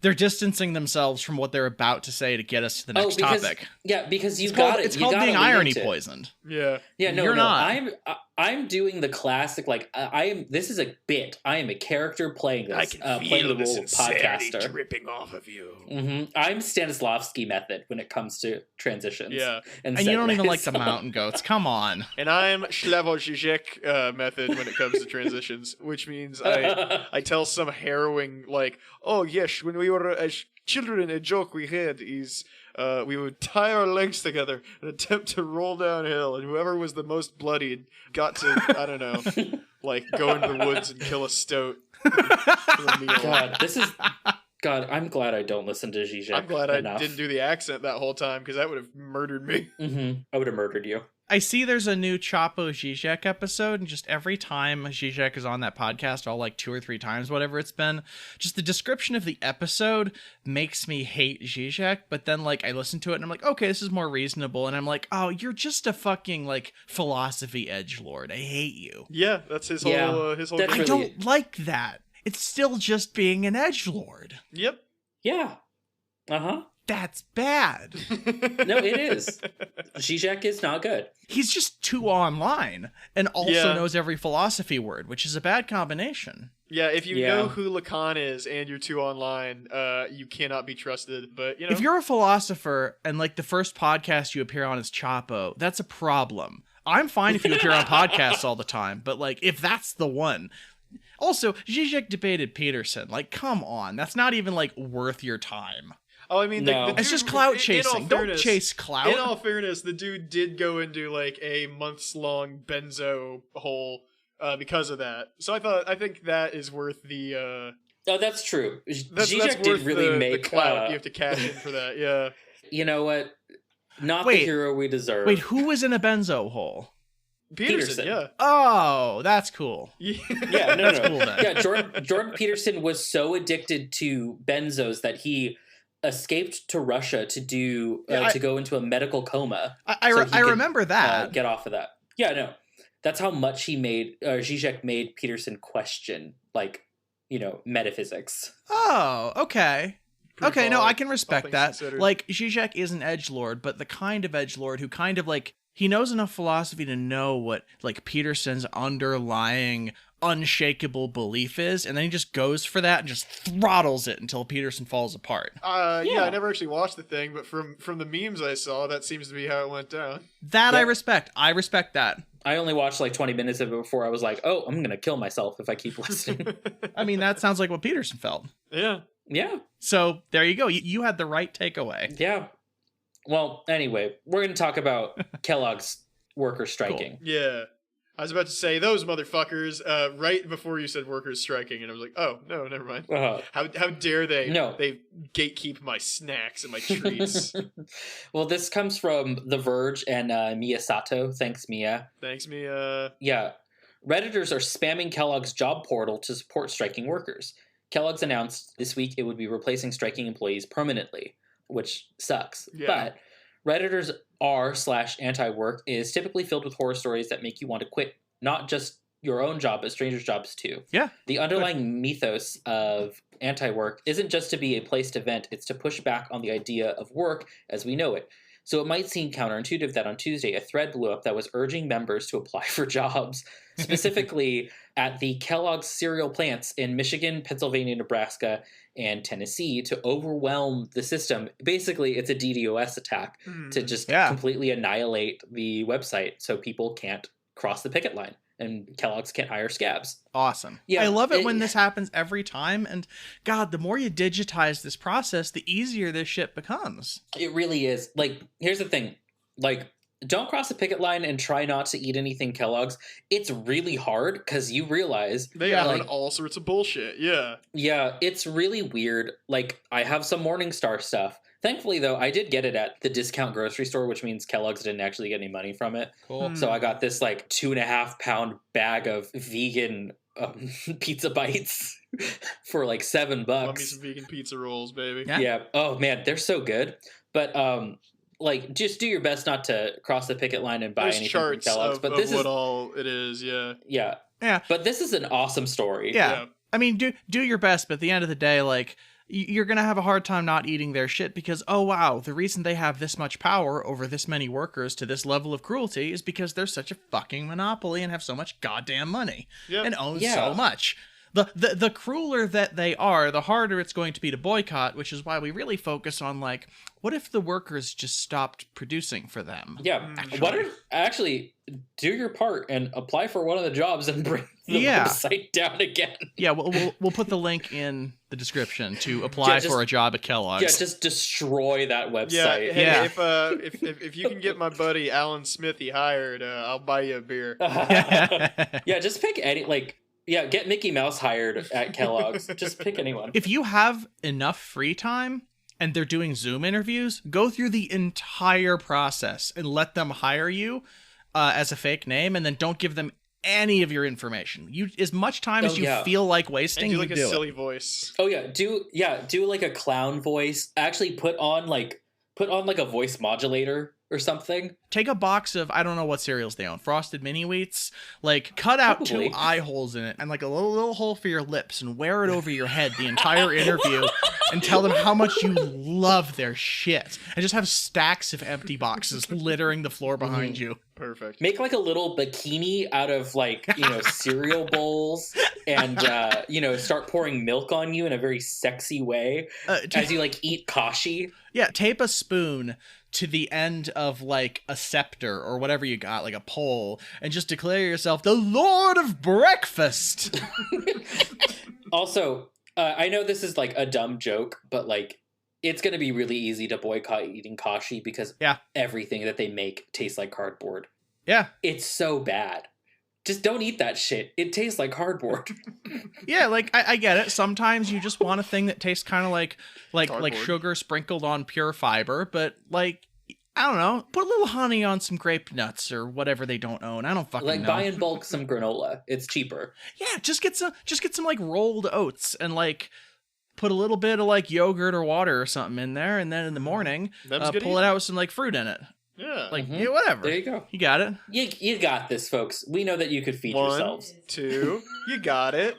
they're distancing themselves from what they're about to say to get us to the next topic. Yeah, because it's called being irony poisoned. Yeah. Yeah, no, you're not. I'm doing the classic, this is a bit. I am a character playing this. I can playing feel the role the of podcaster. dripping off of you. Mm-hmm. I'm Stanislavski method when it comes to transitions. Yeah. And you don't even like the mountain goats. Come on. And I'm Slavoj method when it comes to transitions, which means I tell some harrowing, oh, yes, when we were as children, a joke we had is we would tie our legs together and attempt to roll downhill, and whoever was the most bloodied got to, I don't know, go into the woods and kill a stoat. God, I'm glad I don't listen to Zizek. I'm glad I didn't do the accent that whole time, because that would have murdered me. Mm-hmm. I would have murdered you. I see there's a new Chapo Zizek episode, and just every time Zizek is on that podcast, all 2 or 3 times, whatever it's been, just the description of the episode makes me hate Zizek, but then I listen to it and I'm like, okay, this is more reasonable, and I'm like, oh, you're just a fucking philosophy edgelord. I hate you. Yeah, that's his whole I don't like that. It's still just being an edgelord. Yep. Yeah. Uh-huh. That's bad. No, it is. Zizek is not good. He's just too online and also knows every philosophy word, which is a bad combination. Yeah, if you know who Lacan is and you're too online, you cannot be trusted. But, if you're a philosopher and the first podcast you appear on is Chapo, that's a problem. I'm fine if you appear on podcasts all the time, but if that's the one. Also, Zizek debated Peterson. Come on. That's not even worth your time. Oh, I mean, no. It's just clout chasing. Don't chase clout. In all fairness, the dude did go into a months-long benzo hole because of that. So I think that is worth the. Oh, that's true. That's did really make the clout. You have to cash in for that. Yeah. You know what? Not the hero we deserve. Wait, who was in a benzo hole? Peterson, yeah. Oh, that's cool. Yeah, no. Cool, then. Yeah, Jordan Peterson was so addicted to benzos that he escaped to Russia to do to go into a medical coma. I remember that. Get off of that. Yeah, no. That's how much he made Zizek made Peterson question metaphysics. Oh, okay. Okay, no, I can respect that. Considered. Zizek is an edgelord, but the kind of edgelord who kind of he knows enough philosophy to know what like Peterson's underlying unshakable belief is, and then he just goes for that and just throttles it until Peterson falls apart. Yeah, I never actually watched the thing, but from the memes I saw, that seems to be how it went down. That I respect. I respect that. I only watched like 20 minutes of it before I was like, oh, I'm going to kill myself if I keep listening. I mean, that sounds like what Peterson felt. Yeah. Yeah. So there you go. You had the right takeaway. Yeah. Well, anyway, we're going to talk about Kellogg's workers striking. Cool. Yeah. I was about to say those motherfuckers right before you said workers striking, and I was like, oh, no, never mind. How dare they? No. They gatekeep my snacks and my treats. Well, this comes from The Verge and Mia Sato. Thanks, Mia. Thanks, Mia. Yeah. Redditors are spamming Kellogg's job portal to support striking workers. Kellogg's announced this week it would be replacing striking employees permanently, which sucks. Yeah. But Redditors r/anti-work is typically filled with horror stories that make you want to quit not just your own job, but strangers' jobs too. Yeah. The underlying mythos of anti-work isn't just to be a place to vent, it's to push back on the idea of work as we know it. So it might seem counterintuitive that on Tuesday, a thread blew up that was urging members to apply for jobs, specifically at the Kellogg's cereal plants in Michigan, Pennsylvania, Nebraska, and Tennessee to overwhelm the system. Basically, it's a DDoS attack to just completely annihilate the website so people can't cross the picket line and Kellogg's can't hire scabs. Awesome. Yeah, I love it when this happens every time. And God, the more you digitize this process, the easier this shit becomes. It really is. Like, here's the thing. Like, don't cross the picket line and try not to eat anything Kellogg's. It's really hard because you realize they own all sorts of bullshit. Yeah. Yeah, it's really weird. Like, I have some Morningstar stuff. Thankfully, though, I did get it at the discount grocery store, which means Kellogg's didn't actually get any money from it. Cool. So I got this like 2.5 pound bag of vegan pizza bites for like $7. Love me some vegan pizza rolls, baby. Yeah. Oh man, they're so good. But like, just do your best not to cross the picket line and buy anything from Kellogg's. But this is what all it is. Yeah. But this is an awesome story. Yeah. I mean, do your best, but at the end of the day, like, you're going to have a hard time not eating their shit because, oh, wow, the reason they have this much power over this many workers to this level of cruelty is because they're such a fucking monopoly and have so much goddamn money and own so much. The crueler that they are, the harder it's going to be to boycott, which is why we really focus on, like, what if the workers just stopped producing for them? Yeah. Actually, do your part and apply for one of the jobs and bring the website down again. Yeah, we'll put the link in the description to apply for a job at Kellogg's. Yeah, just destroy that website. If you can get my buddy Alan Smithy hired, I'll buy you a beer. Yeah, just pick any, like... Yeah, get Mickey Mouse hired at Kellogg's. Just pick anyone. If you have enough free time and they're doing Zoom interviews, go through the entire process and let them hire you as a fake name, and then don't give them any of your information. You as much time as you feel like wasting. And do like a silly voice. Oh yeah, do like a clown voice. Actually, put on like a voice modulator or something. Take a box of, I don't know what cereals they own, Frosted Mini Wheats, like cut out 2 eye holes in it and like a little hole for your lips and wear it over your head the entire interview and tell them how much you love their shit and just have stacks of empty boxes littering the floor behind you. Perfect. Make like a little bikini out of like, cereal bowls and, start pouring milk on you in a very sexy way as you like eat kashi. Yeah, tape a spoon to the end of like a scepter or whatever you got, like a pole, and just declare yourself the Lord of Breakfast. Also, I know this is like a dumb joke, but like it's going to be really easy to boycott eating kashi because everything that they make tastes like cardboard. Yeah. It's so bad. Just don't eat that shit. It tastes like cardboard. Yeah, like I get it. Sometimes you just want a thing that tastes kind of like sugar sprinkled on pure fiber, but like I don't know, put a little honey on some grape nuts or whatever they don't own. I don't fucking know. Like buy in bulk some granola. It's cheaper. Yeah, just get some like rolled oats and like put a little bit of like yogurt or water or something in there, and then in the morning pull it out with some like fruit in it. Yeah. Like, whatever. There you go. You got it. You got this, folks. We know that you could feed yourselves. 1, 2, you got it.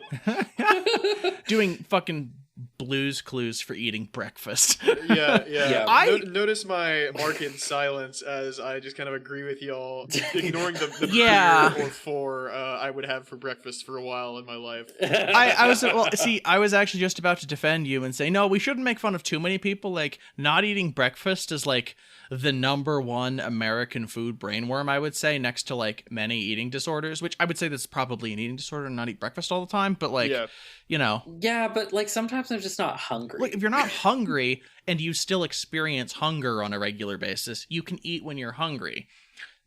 Doing fucking Blue's Clues for eating breakfast. Yeah. Notice my marked silence as I just kind of agree with y'all, ignoring the beer or four I would have for breakfast for a while in my life. I was actually just about to defend you and say, no, we shouldn't make fun of too many people. Like, not eating breakfast is like the number one American food brainworm, I would say, next to like many eating disorders, which I would say that's probably an eating disorder, not eat breakfast all the time, but like, you know. Yeah, but like sometimes I'm just not hungry. Like, if you're not hungry and you still experience hunger on a regular basis, you can eat when you're hungry.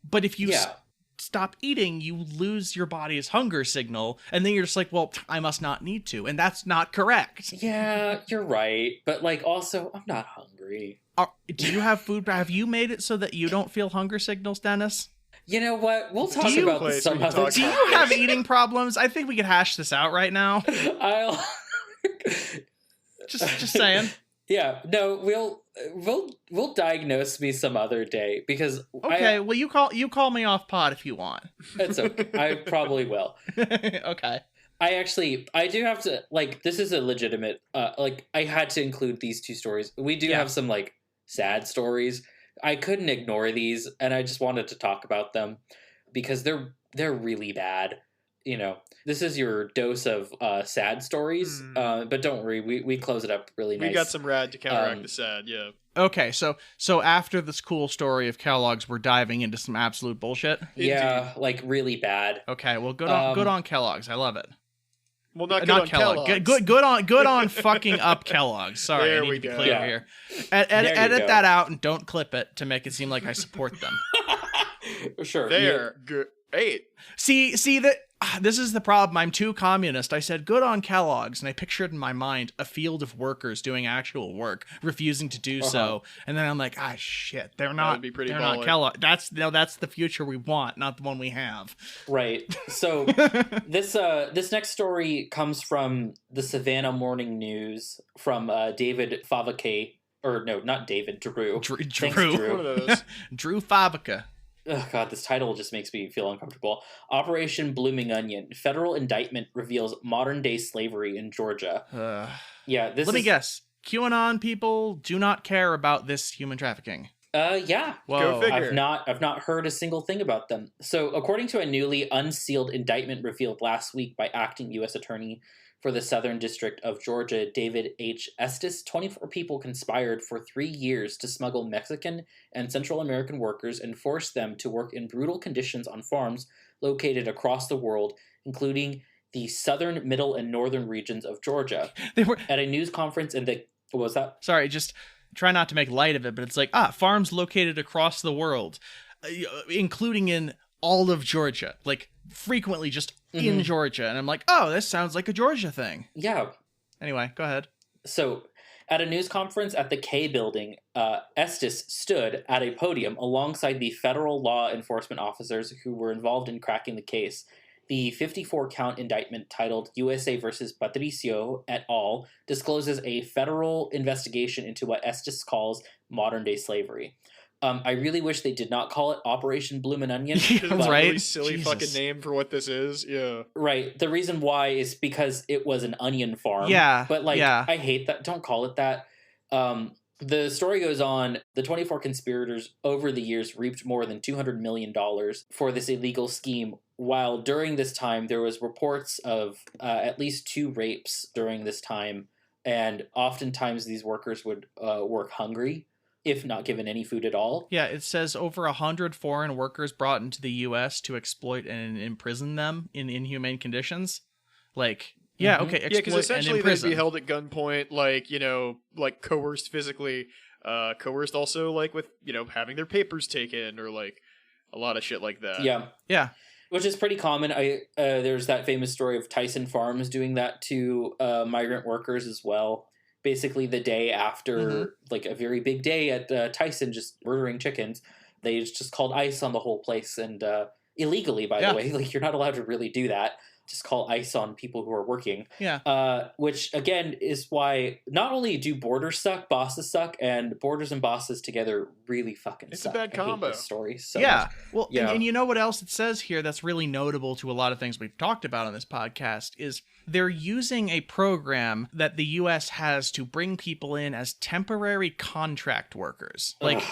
But if you stop eating, you lose your body's hunger signal, and then you're just like, well, I must not need to, and that's not correct. Yeah, you're right. But like, also, I'm not hungry. Do you have food? Have you made it so that you don't feel hunger signals, Dennis? You know what? We'll talk about this some other time. Do you have eating problems? I think we could hash this out right now. I'll just saying. Yeah, no, we'll diagnose me some other day because well, you call me off pod if you want. It's okay. I probably will. Okay. I do have to, like, this is a legitimate like, I had to include these two stories. We do have some like sad stories. I couldn't ignore these, and I just wanted to talk about them because they're really bad. You know, this is your dose of sad stories, but don't worry, we close it up really nice. We got some rad to counteract the sad, yeah. Okay, so after this cool story of Kellogg's, we're diving into some absolute bullshit. Yeah, like really bad. Okay, well, good on Kellogg's. I love it. Well, not Kellogg. Good on fucking up Kellogg's. Sorry, I need to be clear here. Edit that out and don't clip it to make it seem like I support them. Sure. They're good. Hey. See that. This is the problem. I'm too communist. I said good on Kellogg's, and I pictured in my mind a field of workers doing actual work, refusing to do so. And then I'm like, shit, they're not. They're not Kellogg. That's the future we want, not the one we have. Right. So this next story comes from the Savannah Morning News from David Favake, or no, not David, Drew. Thanks, Drew. One of those. Drew Favake. Oh, God, this title just makes me feel uncomfortable. Operation Blooming Onion. Federal indictment reveals modern-day slavery in Georgia. Let me guess. QAnon people do not care about this human trafficking. Yeah. Whoa. Go figure. I've not heard a single thing about them. So, according to a newly unsealed indictment revealed last week by acting U.S. Attorney for the Southern District of Georgia, David H. Estes, 24 people conspired for 3 years to smuggle Mexican and Central American workers and force them to work in brutal conditions on farms located across the world, including the southern, middle, and northern regions of Georgia. They were at a news conference in the... What was that? Sorry, just try not to make light of it, but it's like, farms located across the world, including in all of Georgia, like frequently just in Georgia. And I'm like, this sounds like a Georgia thing. Yeah. Anyway, go ahead. So at a news conference at the K building, Estes stood at a podium alongside the federal law enforcement officers who were involved in cracking the case. The 54-count indictment titled USA versus Patricio et al. Discloses a federal investigation into what Estes calls modern-day slavery. I really wish they did not call it Operation Bloomin' Onion. It's a really silly fucking name for what this is. Yeah. Right. The reason why is because it was an onion farm. Yeah. But I hate that. Don't call it that. The story goes on. The 24 conspirators over the years reaped more than $200 million for this illegal scheme. While during this time, there was reports of at least 2 rapes during this time. And oftentimes these workers would work hungry, if not given any food at all. Yeah, it says over 100 foreign workers brought into the U.S. to exploit and imprison them in inhumane conditions. Like, exploit because essentially and they'd imprison. be held at gunpoint, like coerced physically, coerced also like with, having their papers taken or like a lot of shit like that. Yeah. Yeah. Which is pretty common. There's that famous story of Tyson Farms doing that to migrant workers as well. Basically, the day after, like a very big day at Tyson, just murdering chickens, they just called ICE on the whole place, and illegally, by the way. Like, you're not allowed to really do that. just call ICE on people who are working. Yeah. Which, again, is why not only do borders suck, bosses suck, and borders and bosses together really fucking it's suck. a bad combo. I hate this story so yeah. much. Well, Yeah. And you know what else it says here that's really notable to a lot of things we've talked about on this podcast is they're using a program that the U.S. has to bring people in as temporary contract workers. Like,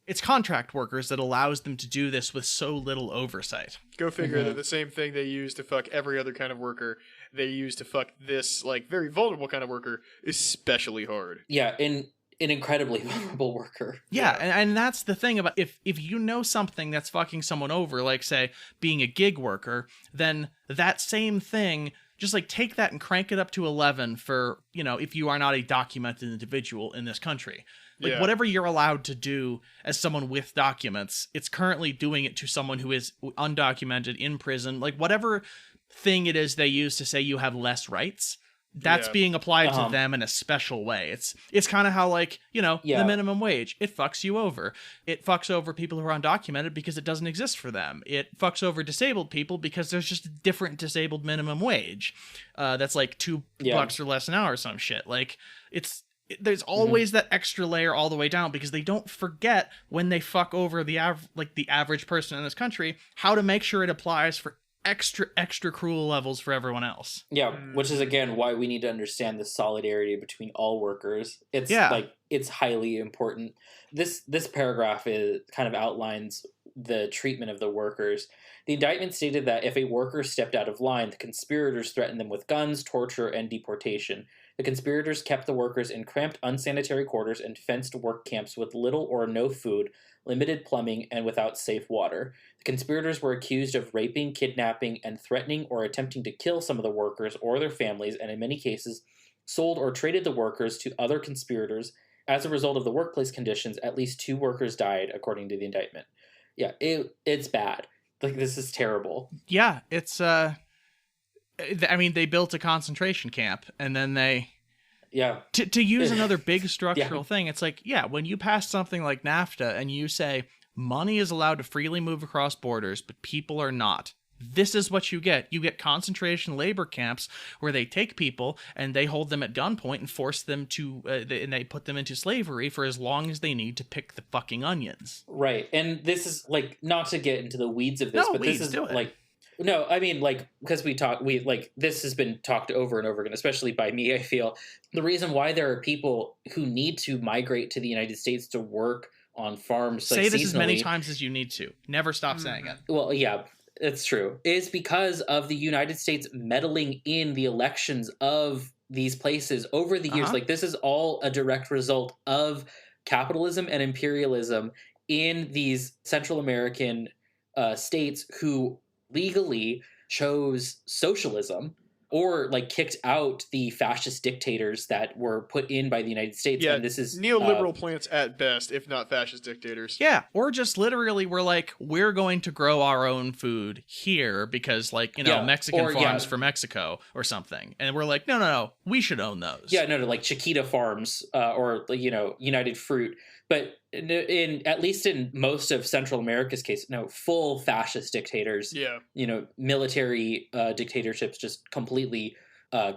it's contract workers that allows them to do this with so little oversight. Go figure that the same thing they use to fuck every other kind of worker, they use to fuck this, like, very vulnerable kind of worker, especially hard. Yeah, an incredibly vulnerable worker. Yeah, and that's the thing about if you know something that's fucking someone over, like, say, being a gig worker, then that same thing, just, like, take that and crank it up to 11 for, you know, if you are not a documented individual in this country. Like, whatever you're allowed to do as someone with documents, it's currently doing it to someone who is undocumented in prison. Like, whatever thing it is they use to say you have less rights, that's being applied to them in a special way. It's kind of how, like, you know, the minimum wage. It fucks you over. It fucks over people who are undocumented because it doesn't exist for them. It fucks over disabled people because there's just a different disabled minimum wage. That's like $2 or less an hour or some shit. Like, there's always that extra layer all the way down because they don't forget when they fuck over the average person in this country how to make sure it applies for extra cruel levels for everyone else. Yeah, which is again why we need to understand the solidarity between all workers. It's like it's highly important. This paragraph kind of outlines the treatment of the workers. The indictment stated that if a worker stepped out of line, the conspirators threatened them with guns, torture, and deportation. The conspirators kept the workers in cramped, unsanitary quarters and fenced work camps with little or no food, limited plumbing, and without safe water. The conspirators were accused of raping, kidnapping, and threatening or attempting to kill some of the workers or their families, and in many cases, sold or traded the workers to other conspirators. As a result of the workplace conditions, at least 2 workers died, according to the indictment. Yeah, it's bad. Like, this is terrible. Yeah, it's, I mean, they built a concentration camp, and then they... Yeah. To use another big structural thing, it's like, when you pass something like NAFTA and you say, money is allowed to freely move across borders, but people are not. This is what you get. You get concentration labor camps where they take people and they hold them at gunpoint and force them to, and they put them into slavery for as long as they need to pick the fucking onions. Right. And this is, like, not to get into the weeds of this, but this is, like... No, I mean, like, because this has been talked over and over again, especially by me, I feel. The reason why there are people who need to migrate to the United States to work on farms, say this as many times as you need to. Never stop saying it. Well, yeah, it's true. Is because of the United States meddling in the elections of these places over the years. Like, this is all a direct result of capitalism and imperialism in these Central American states who legally chose socialism or, like, kicked out the fascist dictators that were put in by the United States. Yeah, and this is neoliberal plants at best, if not fascist dictators. Yeah, or just literally we're like, we're going to grow our own food here because, like, you know, Mexican farms for Mexico or something. And we're like, no, we should own those. Yeah, no, like Chiquita Farms or, you know, United Fruit. But in at least in most of Central America's case, no, full fascist dictators. Yeah. You know, military dictatorships just completely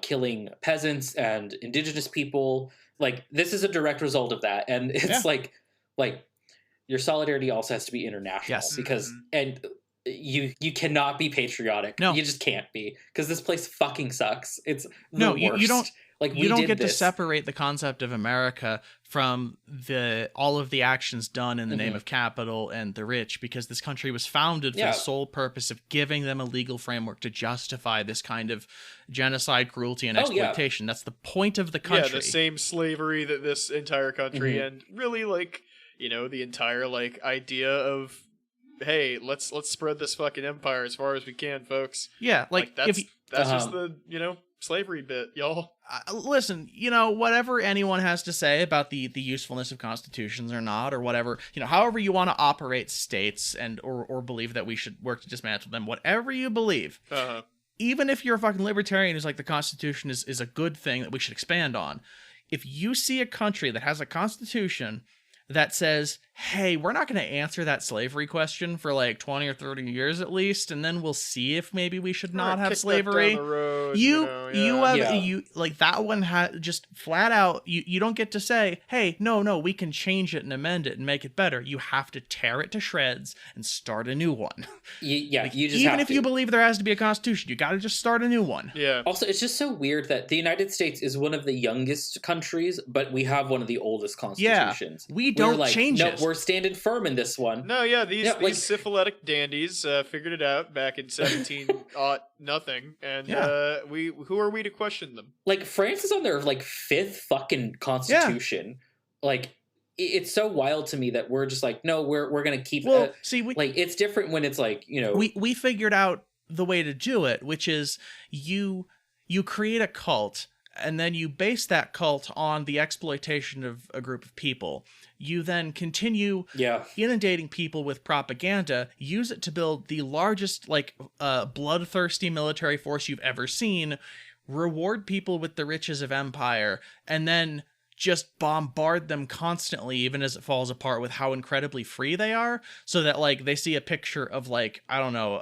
killing peasants and indigenous people. Like, this is a direct result of that. And it's like your solidarity also has to be international. Yes. Because and you cannot be patriotic. No. You just can't be. Because this place fucking sucks. It's no, the worst. You don't. Like, you don't get to separate the concept of America from all of the actions done in the name of capital and the rich, because this country was founded for the sole purpose of giving them a legal framework to justify this kind of genocide, cruelty, and exploitation. That's the point of the country. Yeah, the same slavery that this entire country and really, like, you know, the entire, like, idea of, hey, let's spread this fucking empire as far as we can, folks. Yeah, like that's just the, you know, slavery bit, y'all. Listen, you know, whatever anyone has to say about the usefulness of constitutions or not, or whatever, you know, however you want to operate states and or believe that we should work to dismantle them, whatever you believe, even if you're a fucking libertarian who's like the Constitution is a good thing that we should expand on, if you see a country that has a constitution that says hey, we're not going to answer that slavery question for like 20 or 30 years at least, and then we'll see if maybe we should not have slavery. Like that one had just flat out, you don't get to say, hey, no, we can change it and amend it and make it better. You have to tear it to shreds and start a new one. You just even if you believe there has to be a constitution, you got to just start a new one. Yeah. Also, it's just so weird that the United States is one of the youngest countries, but we have one of the oldest constitutions. We don't change it. We're standing firm in this one. No, these syphilitic dandies figured it out back in 17 nothing, and who are we to question them? Like, France is on their like 5th fucking constitution. Yeah. Like, it's so wild to me that we're just like, no, we're gonna keep. It's different when it's like, you know, we figured out the way to do it, which is you create a cult. And then you base that cult on the exploitation of a group of people. You then continue inundating people with propaganda, use it to build the largest, bloodthirsty military force you've ever seen, reward people with the riches of empire, and then just bombard them constantly, even as it falls apart, with how incredibly free they are, so that, like, they see a picture of, like, I don't know,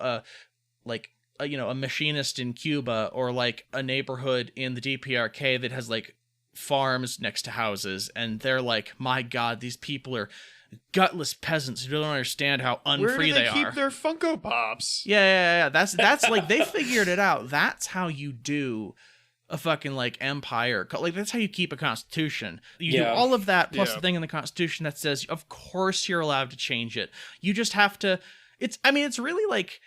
a machinist in Cuba, or like a neighborhood in the DPRK that has like farms next to houses, and they're like, my God, these people are gutless peasants who don't understand how unfree they are. Where do they keep their Funko Pops? Yeah. That's like, they figured it out. That's how you do a fucking like empire. Like, that's how you keep a constitution. You do all of that plus the thing in the constitution that says, of course you're allowed to change it. You just have to. It's really like.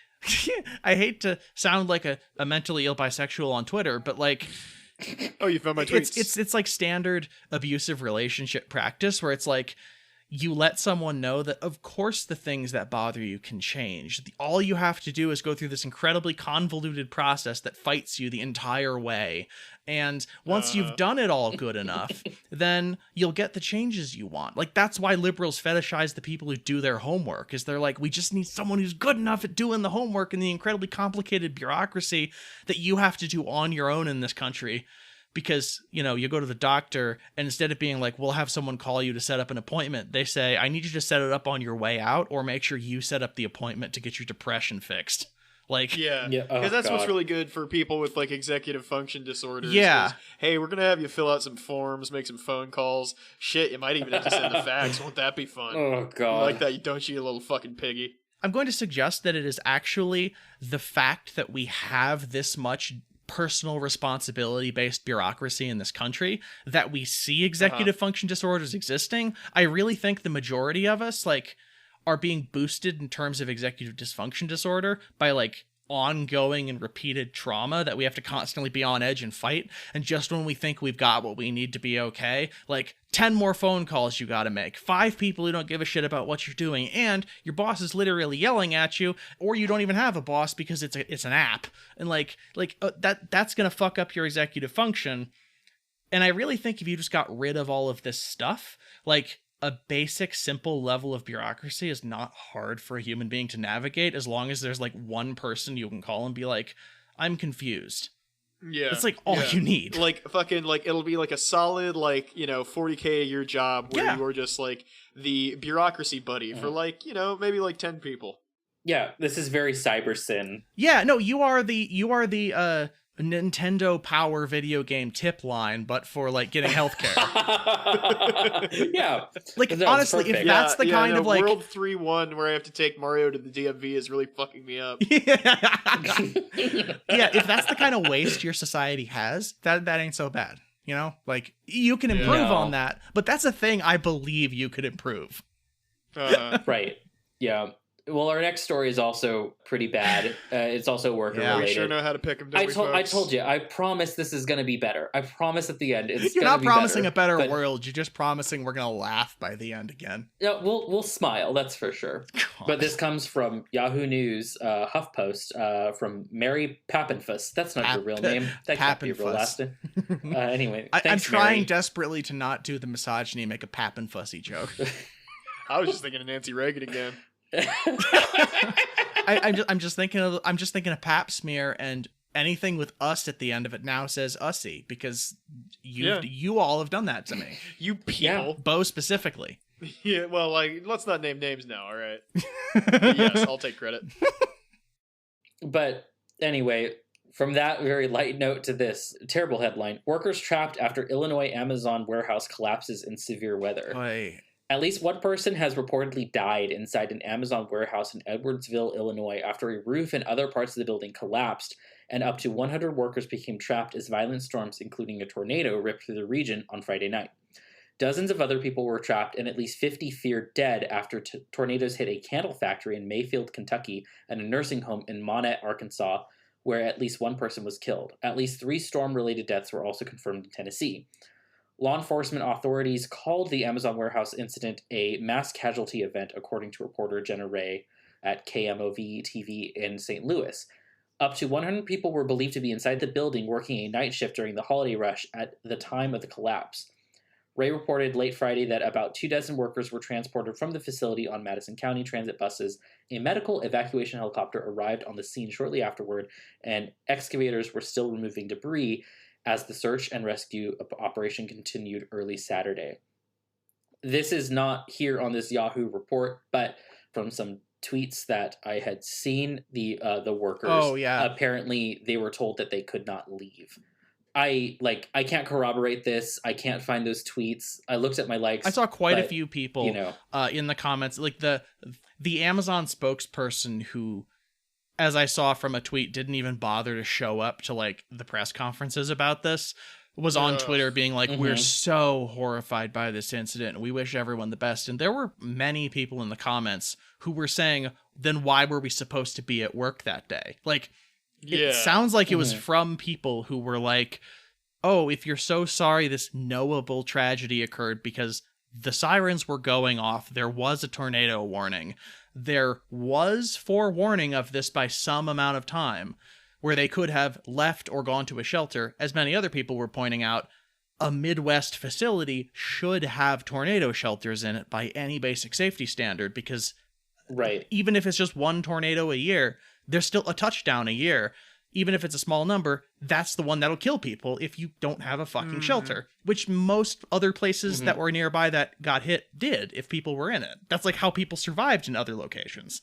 I hate to sound like a mentally ill bisexual on Twitter, but like, oh, you found my tweets. It's like standard abusive relationship practice where it's like, you let someone know that of course the things that bother you can change. All you have to do is go through this incredibly convoluted process that fights you the entire way. And once you've done it all good enough, then you'll get the changes you want. Like, that's why liberals fetishize the people who do their homework, is they're like, we just need someone who's good enough at doing the homework and the incredibly complicated bureaucracy that you have to do on your own in this country. Because, you know, you go to the doctor, and instead of being like, we'll have someone call you to set up an appointment, they say, I need you to set it up on your way out, or make sure you set up the appointment to get your depression fixed. Like, because that's what's really good for people with like executive function disorders. Yeah. Hey, we're gonna have you fill out some forms, make some phone calls. Shit, you might even have to send the fax. Won't that be fun? Oh God, you like that? Don't you little fucking piggy? I'm going to suggest that it is actually the fact that we have this much personal responsibility based bureaucracy in this country that we see executive function disorders existing. I really think the majority of us are being boosted in terms of executive dysfunction disorder by like ongoing and repeated trauma that we have to constantly be on edge and fight. And just when we think we've got what we need to be okay, like 10 more phone calls you gotta make, 5 people who don't give a shit about what you're doing, and your boss is literally yelling at you, or you don't even have a boss because it's an app, and that's gonna fuck up your executive function. And I really think if you just got rid of all of this stuff, like, a basic, simple level of bureaucracy is not hard for a human being to navigate, as long as there's like one person you can call and be like, I'm confused. Yeah. It's like all you need. Like fucking like it'll be like a solid like, you know, $40K a year job where you are just like the bureaucracy buddy for like, you know, maybe like 10 people. Yeah, this is very CyberSyn. Yeah, no, you are the Nintendo Power video game tip line, but for like getting healthcare. Yeah, like honestly, if that's the kind of like World 3-1 where I have to take Mario to the DMV is really fucking me up. Yeah, if that's the kind of waste your society has, that ain't so bad. You know, like you can improve on that, but that's a thing I believe you could improve. Right? Yeah. Well, our next story is also pretty bad. It's also worker related. We sure know how to pick them. I told you. I promise this is going to be better. I promise at the end it's. You're not promising better, a better world. You're just promising we're going to laugh by the end again. Yeah, we'll smile. That's for sure. God. But this comes from Yahoo News, HuffPost, from Mary Pappenfuss. That's not your real name. That can't be your real last name. Anyway, I'm trying Mary. Desperately to not do the misogyny and make a Pappenfussy joke. I was just thinking of Nancy Reagan again. I'm just thinking of Pap smear, and anything with us at the end of it now says ussy, because you all have done that to me. You people. Bo specifically. Yeah, well, like, let's not name names now, all right? But yes, I'll take credit. But anyway, from that very light note to this terrible headline, workers trapped after Illinois Amazon warehouse collapses in severe weather. Oy. At least one person has reportedly died inside an Amazon warehouse in Edwardsville, Illinois, after a roof and other parts of the building collapsed, and up to 100 workers became trapped as violent storms, including a tornado, ripped through the region on Friday night. Dozens of other people were trapped, and at least 50 feared dead after tornadoes hit a candle factory in Mayfield, Kentucky, and a nursing home in Monette, Arkansas, where at least one person was killed. At least 3 storm-related deaths were also confirmed in Tennessee. Law enforcement authorities called the Amazon warehouse incident a mass casualty event, according to reporter Jenna Ray at KMOV-TV in St. Louis. Up to 100 people were believed to be inside the building working a night shift during the holiday rush at the time of the collapse. Ray reported late Friday that about 24 workers were transported from the facility on Madison County transit buses. A medical evacuation helicopter arrived on the scene shortly afterward, and excavators were still removing debris as the search and rescue operation continued early Saturday. This is not here on this Yahoo report, but from some tweets that I had seen, the workers, apparently they were told that they could not leave. I can't corroborate this. I can't find those tweets. I looked at my likes. I saw quite a few people in the comments, like the Amazon spokesperson who, as I saw from a tweet, didn't even bother to show up to like the press conferences about this, was on Twitter being like, we're so horrified by this incident. We wish everyone the best. And there were many people in the comments who were saying, then why were we supposed to be at work that day? Like, it sounds like it was from people who were like, oh, if you're so sorry this knowable tragedy occurred because the sirens were going off, there was a tornado warning, there was forewarning of this by some amount of time where they could have left or gone to a shelter. As many other people were pointing out, a Midwest facility should have tornado shelters in it by any basic safety standard, because even if it's just one tornado a year, there's still a touchdown a year. Even if it's a small number, that's the one that'll kill people if you don't have a fucking shelter, which most other places that were nearby that got hit did if people were in it. That's like how people survived in other locations.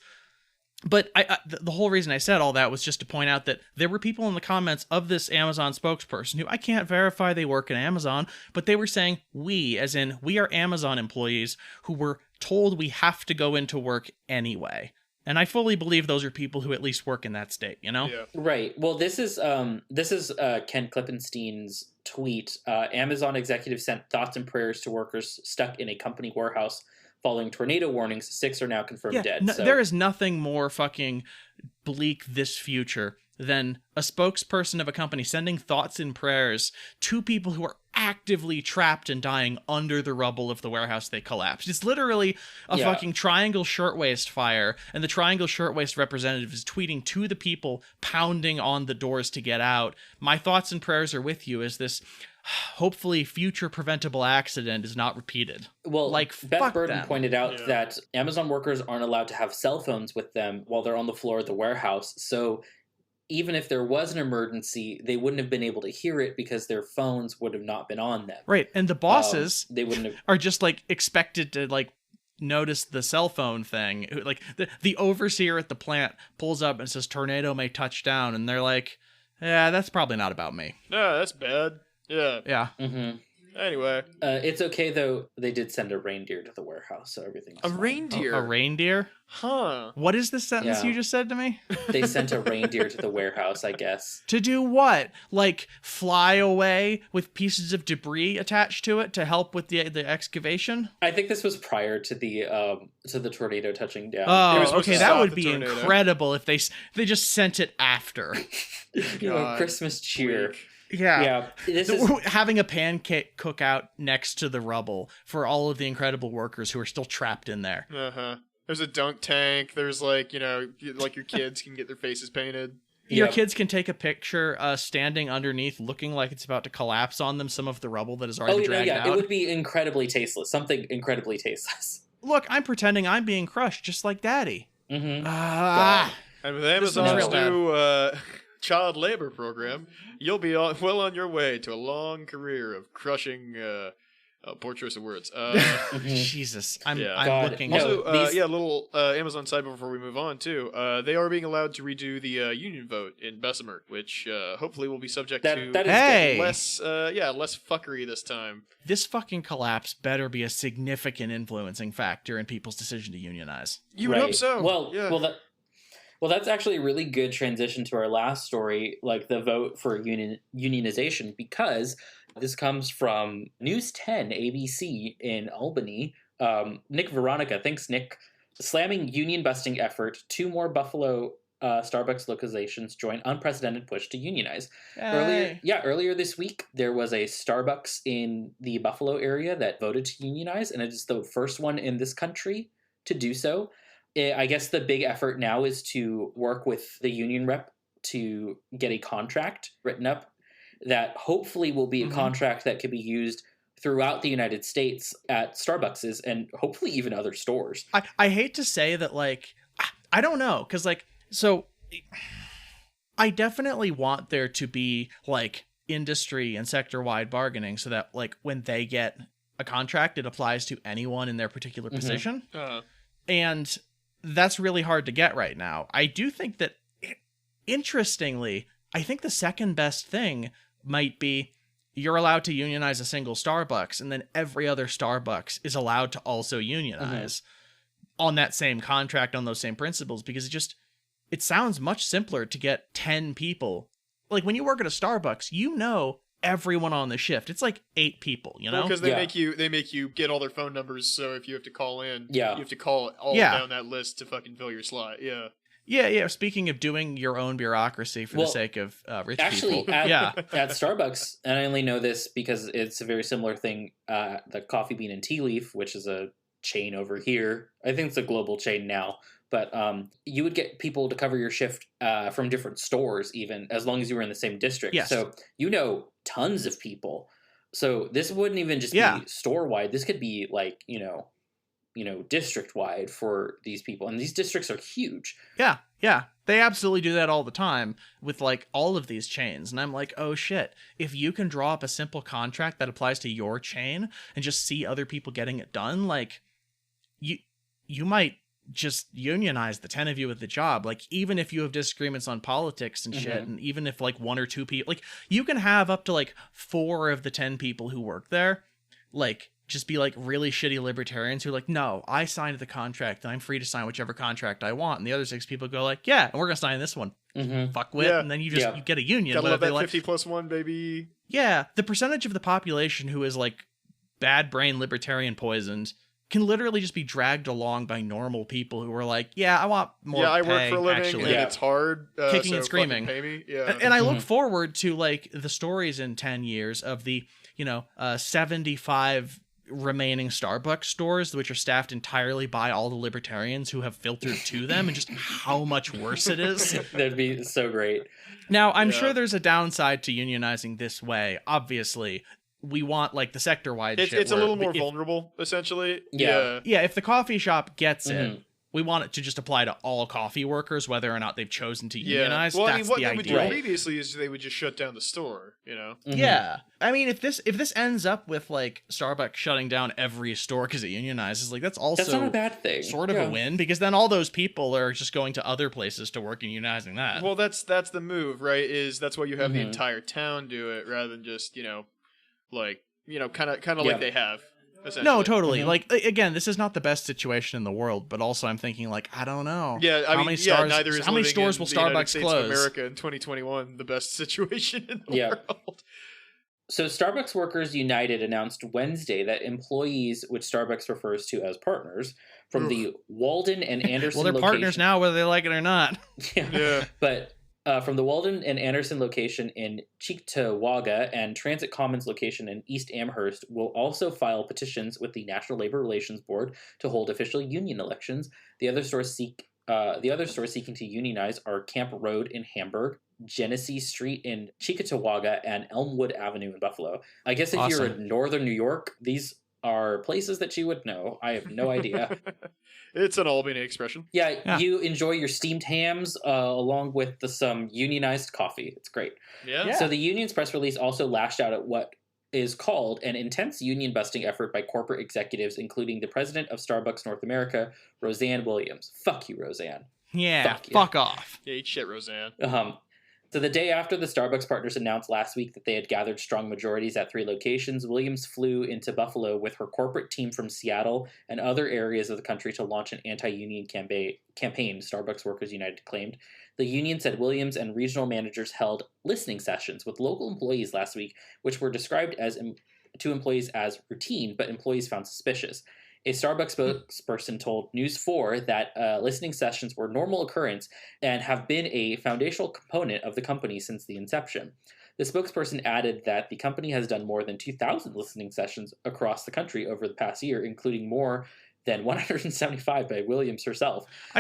But the whole reason I said all that was just to point out that there were people in the comments of this Amazon spokesperson who I can't verify they work at Amazon, but they were saying we, as in we are Amazon employees who were told we have to go into work anyway. And I fully believe those are people who at least work in that state, you know? Yeah. Right. Well, this is Ken Klippenstein's tweet. Amazon executive sent thoughts and prayers to workers stuck in a company warehouse following tornado warnings. 6 are now confirmed dead. So. There is nothing more fucking bleak this future than a spokesperson of a company sending thoughts and prayers to people who are actively trapped and dying under the rubble of the warehouse they collapsed. It's literally a fucking Triangle Shirtwaist fire, and the Triangle Shirtwaist representative is tweeting to the people pounding on the doors to get out, my thoughts and prayers are with you as this hopefully future preventable accident is not repeated. Well, like, Beth Burton pointed out that Amazon workers aren't allowed to have cell phones with them while they're on the floor of the warehouse, so even if there was an emergency, they wouldn't have been able to hear it because their phones would have not been on them. Right, and the bosses they wouldn't have... are just like expected to like notice the cell phone thing. Like the overseer at the plant pulls up and says tornado may touch down, and they're like, yeah, that's probably not about me. No, that's bad. Yeah. Mm-hmm. Anyway. It's okay, though. They did send a reindeer to the warehouse, so everything's fine. Reindeer? A reindeer? Huh. What is this sentence you just said to me? They sent a reindeer to the warehouse, I guess. To do what? Like, fly away with pieces of debris attached to it to help with the excavation? I think this was prior to the tornado touching down. Oh, okay, that would be incredible if they just sent it after. Christmas cheer. Weak. Yeah. Having a pancake cookout next to the rubble for all of the incredible workers who are still trapped in there. There's a dunk tank. There's like your kids can get their faces painted. Your kids can take a picture standing underneath looking like it's about to collapse on them some of the rubble that is already dragged out. It would be incredibly tasteless. Something incredibly tasteless. Look, I'm pretending I'm being crushed just like Daddy. Mm-hmm. And with Amazon's new child labor program, you'll be well on your way to a long career of crushing Oh, poor choice of words. Jesus, I'm God. looking. Also, a little Amazon side before we move on too. They are being allowed to redo the union vote in Bessemer, which hopefully will be subject to less fuckery this time. This fucking collapse better be a significant influencing factor in people's decision to unionize. You would hope so. Well, that's actually a really good transition to our last story, like the vote for unionization, because this comes from News 10 ABC in Albany. Nick Veronica, thanks Nick, slamming union-busting effort. 2 more Buffalo Starbucks localizations join unprecedented push to unionize. Earlier this week, there was a Starbucks in the Buffalo area that voted to unionize, and it is the first one in this country to do so. I guess the big effort now is to work with the union rep to get a contract written up that hopefully will be a contract that could be used throughout the United States at Starbucks and hopefully even other stores. I hate to say that, like, I don't know, because, like, so I definitely want there to be, like, industry and sector-wide bargaining so that, like, when they get a contract, it applies to anyone in their particular position. And that's really hard to get right now. I do think that, interestingly, I think the second best thing might be you're allowed to unionize a single Starbucks, and then every other Starbucks is allowed to also unionize on that same contract, on those same principles, because it sounds much simpler to get 10 people. Like, when you work at a Starbucks, you know everyone on the shift. It's like 8 people, you know? Because they make you get all their phone numbers, so if you have to call in, you have to call all down that list to fucking fill your slot. Yeah. Speaking of doing your own bureaucracy for the sake of rich people. At Starbucks, and I only know this because it's a very similar thing, the Coffee Bean and Tea Leaf, which is a chain over here. I think it's a global chain now. But you would get people to cover your shift from different stores, even, as long as you were in the same district. Yes. So you know tons of people. So this wouldn't even just be store-wide. This could be, like, district-wide for these people. And these districts are huge. Yeah. They absolutely do that all the time with, like, all of these chains. And I'm like, oh, shit. If you can draw up a simple contract that applies to your chain and just see other people getting it done, like, you might just unionize the 10 of you at the job. Like, even if you have disagreements on politics and shit, and even if, like, 1 or 2 people, like, you can have up to, like, 4 of the 10 people who work there, like, just be, like, really shitty libertarians who are like, no, I signed the contract and I'm free to sign whichever contract I want. And the other 6 people go like, yeah, and we're gonna sign this one. Fuck with. And then you just you get a union. Gotta love that 50+1, baby. Yeah, the percentage of the population who is, like, bad brain libertarian poisoned can literally just be dragged along by normal people who are like, yeah, I want more I pay, work for a living, actually. and it's hard. Kicking and screaming. Pay me. Yeah. And I look forward to, like, the stories in 10 years of the, 75 remaining Starbucks stores, which are staffed entirely by all the libertarians who have filtered to them, and just how much worse it is. That'd be so great. Now, I'm sure there's a downside to unionizing this way, obviously. We want, like, the sector-wide shit. It's a little more vulnerable, essentially. Yeah, if the coffee shop gets it, we want it to just apply to all coffee workers, whether or not they've chosen to unionize. Well, That's what the they would ideal. do previously is they would just shut down the store, Yeah. I mean, if this ends up with, like, Starbucks shutting down every store because it unionizes, like, that's not a bad thing. Sort of a win, because then all those people are just going to other places to work and unionizing that. Well, that's the move, right? That's why you have the entire town do it rather than just, kind of like they have. No, totally. Like, again, this is not the best situation in the world, but also I'm thinking, like, I don't know. Yeah, how many stores will Starbucks close? America in 2021, the best situation in the world. So Starbucks Workers United announced Wednesday that employees, which Starbucks refers to as partners, from the Walden and Anderson well, they're partners now, whether they like it or not. Yeah. But from the Walden and Anderson location in Cheektowaga and Transit Commons location in East Amherst will also file petitions with the National Labor Relations Board to hold official union elections. The other stores seeking to unionize are Camp Road in Hamburg, Genesee Street in Cheektowaga, and Elmwood Avenue in Buffalo. I guess if you're in northern New York, these are places that you would know. I have no idea. It's an Albany expression. Yeah, you enjoy your steamed hams along with some unionized coffee. It's great. Yeah. So the union's press release also lashed out at what is called an intense union-busting effort by corporate executives, including the president of Starbucks North America, Roseanne Williams. Fuck you, Roseanne. Yeah, fuck off. Yeah, eat shit, Roseanne. So the day after the Starbucks partners announced last week that they had gathered strong majorities at 3 locations, Williams flew into Buffalo with her corporate team from Seattle and other areas of the country to launch an anti-union campaign, Starbucks Workers United claimed. The union said Williams and regional managers held listening sessions with local employees last week, which were described as to employees as routine, but employees found suspicious. A Starbucks spokesperson told News 4 that listening sessions were normal occurrence and have been a foundational component of the company since the inception. The spokesperson added that the company has done more than 2,000 listening sessions across the country over the past year, including more than 175 by Williams herself. I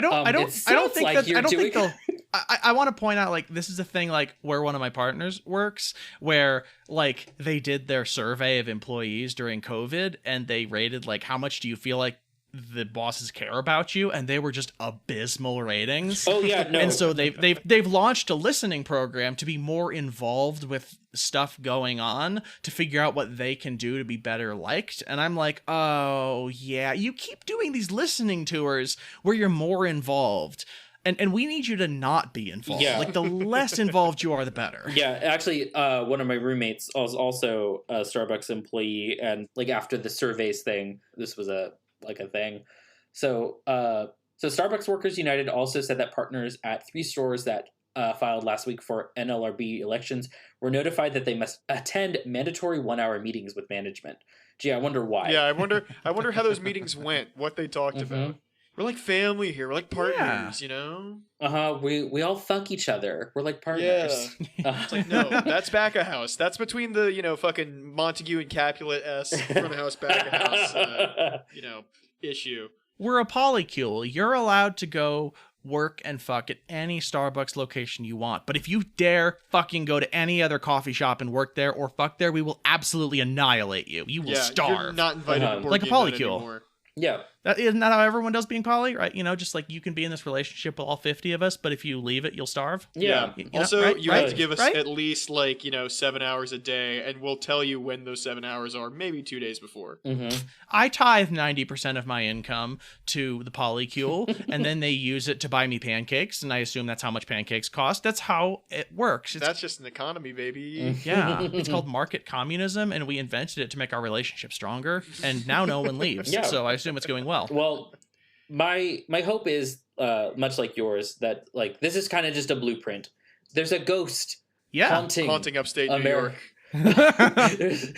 want to point out, like, this is a thing, like, where one of my partners works, where, like, they did their survey of employees during COVID, and they rated, like, how much do you feel like the bosses care about you, and they were just abysmal ratings. Oh yeah, no. And so they've launched a listening program to be more involved with stuff going on, to figure out what they can do to be better liked. And I'm like, oh yeah, you keep doing these listening tours where you're more involved. And we need you to not be involved. Yeah. Like, the less involved you are, the better. Yeah, actually, one of my roommates was also a Starbucks employee, and like after the surveys thing, this was a thing. So Starbucks Workers United also said that partners at 3 stores that filed last week for NLRB elections were notified that they must attend mandatory 1-hour meetings with management. Gee, I wonder why. Yeah, I wonder how those meetings went, what they talked about. We're like family here. We're like partners, you know? We all fuck each other. We're like partners. Yeah. It's like, no, that's back a house. That's between the, fucking Montague and Capulet-esque front of house, back a house, issue. We're a polycule. You're allowed to go work and fuck at any Starbucks location you want. But if you dare fucking go to any other coffee shop and work there or fuck there, we will absolutely annihilate you. You will starve. You're not invited to like a polycule. anymore. Yeah. Isn't that how everyone does being poly, right? Just like you can be in this relationship with all 50 of us, but if you leave it, you'll starve. Yeah. Also, you have to give us at least 7 hours a day, and we'll tell you when those 7 hours are, maybe 2 days before. I tithe 90% of my income to the polycule, and then they use it to buy me pancakes, and I assume that's how much pancakes cost. That's how it works. That's just an economy, baby. Yeah. It's called market communism, and we invented it to make our relationship stronger, and now no one leaves. Yeah. So I assume it's going well. Well, my hope is much like yours, that like this is kind of just a blueprint. There's a ghost haunting upstate America. New York.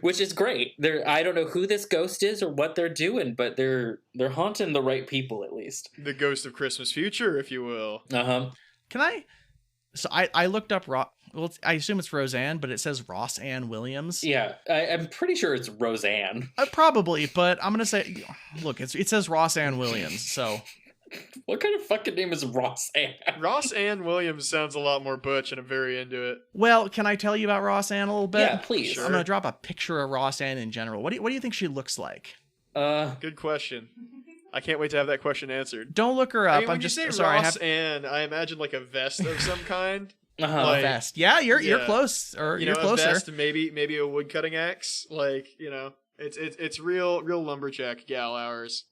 Which is great. I don't know who this ghost is or what they're doing, but they're haunting the right people, at least. The ghost of Christmas future, if you will. Can I? So I looked up I assume it's Roseanne, but it says Ross Ann Williams. Yeah, I'm pretty sure it's Roseanne. Probably, but I'm gonna say, look, it says Ross Ann Williams. So, what kind of fucking name is Ross Ann? Ross Ann Williams sounds a lot more butch, and I'm very into it. Well, can I tell you about Ross Ann a little bit? Yeah, please. Sure. I'm gonna drop a picture of Ross Ann in general. What do you think she looks like? Good question. I can't wait to have that question answered. Don't look her up. When you say Ross Ann, I imagine like a vest of some kind. A vest. Yeah, you're close, or you're closer. A vest, maybe a wood cutting axe. Like, it's real lumberjack gal hours.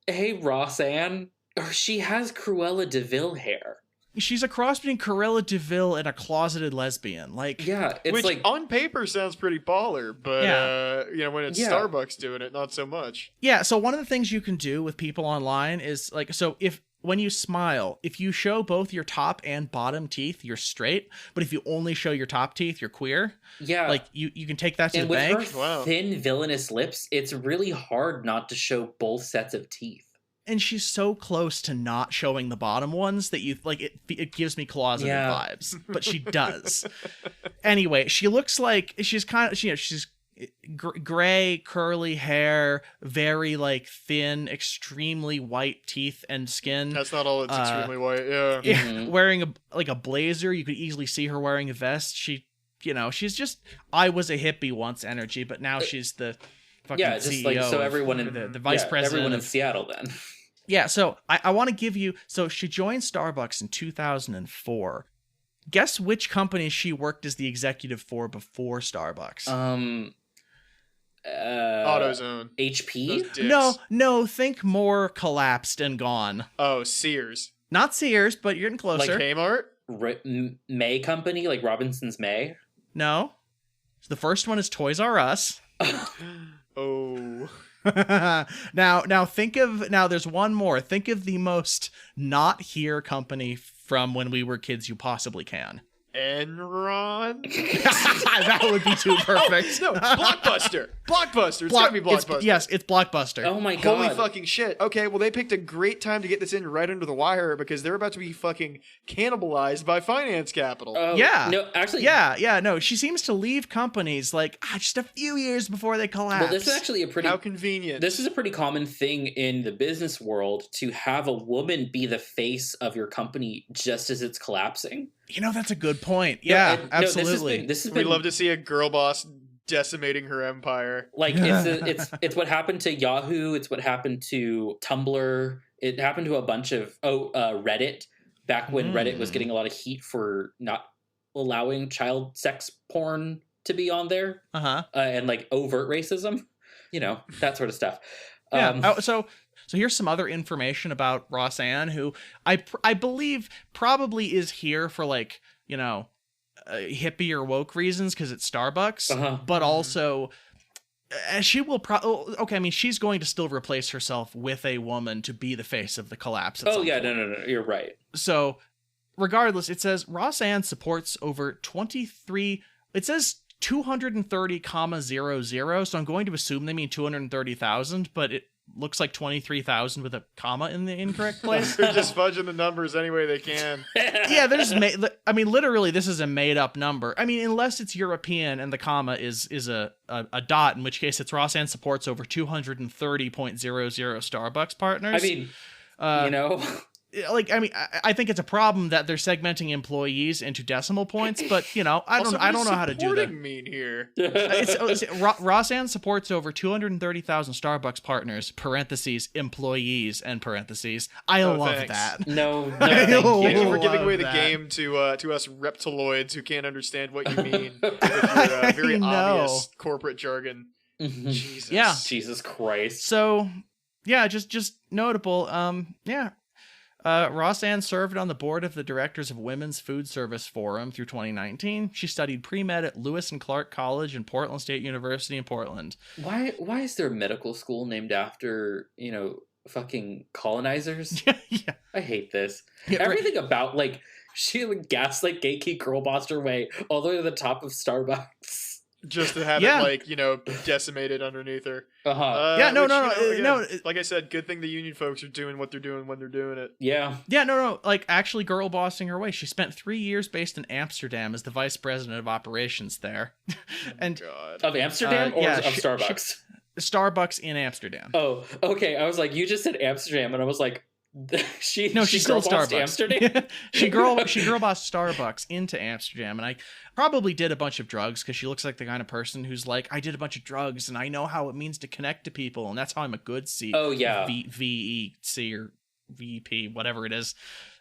Hey, Ross Ann, she has Cruella de Vil hair. She's a cross between Cruella de Vil and a closeted lesbian. Like, yeah, it's which like on paper sounds pretty baller, but when it's Starbucks doing it, not so much. Yeah. So one of the things you can do with people online is like, when you smile, if you show both your top and bottom teeth, you're straight. But if you only show your top teeth, you're queer. Yeah. Like, you can take that to the bank. And with her thin, villainous lips, it's really hard not to show both sets of teeth. And she's so close to not showing the bottom ones that you like it gives me closeted vibes. But she does. Anyway, she looks like she's kind of, she's gray curly hair, very like thin, extremely white teeth and skin. That's not all. It's extremely white. Yeah. Wearing a blazer. You could easily see her wearing a vest. She's just I was a hippie once energy, but now she's the fucking just CEO. Like so everyone in the vice president. Everyone in Seattle then. Yeah. So I want to give you. So she joined Starbucks in 2004. Guess which company she worked as the executive for before Starbucks. AutoZone. HP? No, think more collapsed and gone. Oh, Sears. Not Sears, but you're getting closer. Like Kmart? May Company, like Robinson's May? No. So the first one is Toys R Us. Oh. Now there's one more. Think of the most not here company from when we were kids you possibly can. Enron? That would be too perfect. Oh, no, Blockbuster. Blockbuster. It's gotta be Blockbuster. Yes, it's Blockbuster. Oh my god. Holy fucking shit. Okay, well, they picked a great time to get this in right under the wire because they're about to be fucking cannibalized by finance capital. Yeah. No, actually. Yeah, no. She seems to leave companies like just a few years before they collapse. Well, this is actually How convenient. This is a pretty common thing in the business world to have a woman be the face of your company just as it's collapsing. You know, that's a good point. Yeah, absolutely. This has been, We'd love to see a girl boss decimating her empire. Like it's what happened to Yahoo. It's what happened to Tumblr. It happened to a bunch of Reddit back when Reddit was getting a lot of heat for not allowing child sex porn to be on there. And like overt racism, you know, that sort of stuff. Yeah. So here's some other information about Roseanne, who I believe probably is here for like, you know, hippie or woke reasons because it's Starbucks, but also she will she's going to still replace herself with a woman to be the face of the collapse. No, you're right. So regardless, it says Roseanne supports over 23. It says 230,00, so I'm going to assume they mean 230,000, but it looks like 23,000 with a comma in the incorrect place. They're just fudging the numbers any way they can. Yeah, literally, this is a made-up number. I mean, unless it's European and the comma is a dot, in which case it's Roseanne supports over 230.00 Starbucks partners. I mean, you know... I think it's a problem that they're segmenting employees into decimal points, but you know, I don't know how to do that. Mean here. Roseanne supports over 230,000 Starbucks partners (employees) and parentheses. I love thanks. that. No, thank you. Thank you for giving away the game to us reptiloids who can't understand what you mean with your very obvious corporate jargon. Jesus. Yeah. Jesus Christ. So, yeah, just notable. Roseanne served on the board of the directors of Women's Food Service Forum through 2019. She studied pre-med at Lewis and Clark College and Portland State University in Portland. Why is there a medical school named after, you know, fucking colonizers? Yeah. I hate this. Yeah, Everything about, like, she would Gaslight, Gatekeep, Girlboss her way all the way to the top of Starbucks. Just to have it, like, you know, decimated underneath her. No. Like I said, good thing the union folks are doing what they're doing when they're doing it. Yeah. Yeah, no. Like, actually girl bossing her way. She spent 3 years based in Amsterdam as the vice president of operations there. Of Amsterdam or of Starbucks? Starbucks in Amsterdam. Oh, okay. I was like, you just said Amsterdam, and I was like, she's still Starbucks. Amsterdam. she girl bossed Starbucks into Amsterdam, and I probably did a bunch of drugs because she looks like the kind of person who's like, I did a bunch of drugs and I know how it means to connect to people, and that's how I'm a good C. Oh yeah, VEC or VP, whatever it is.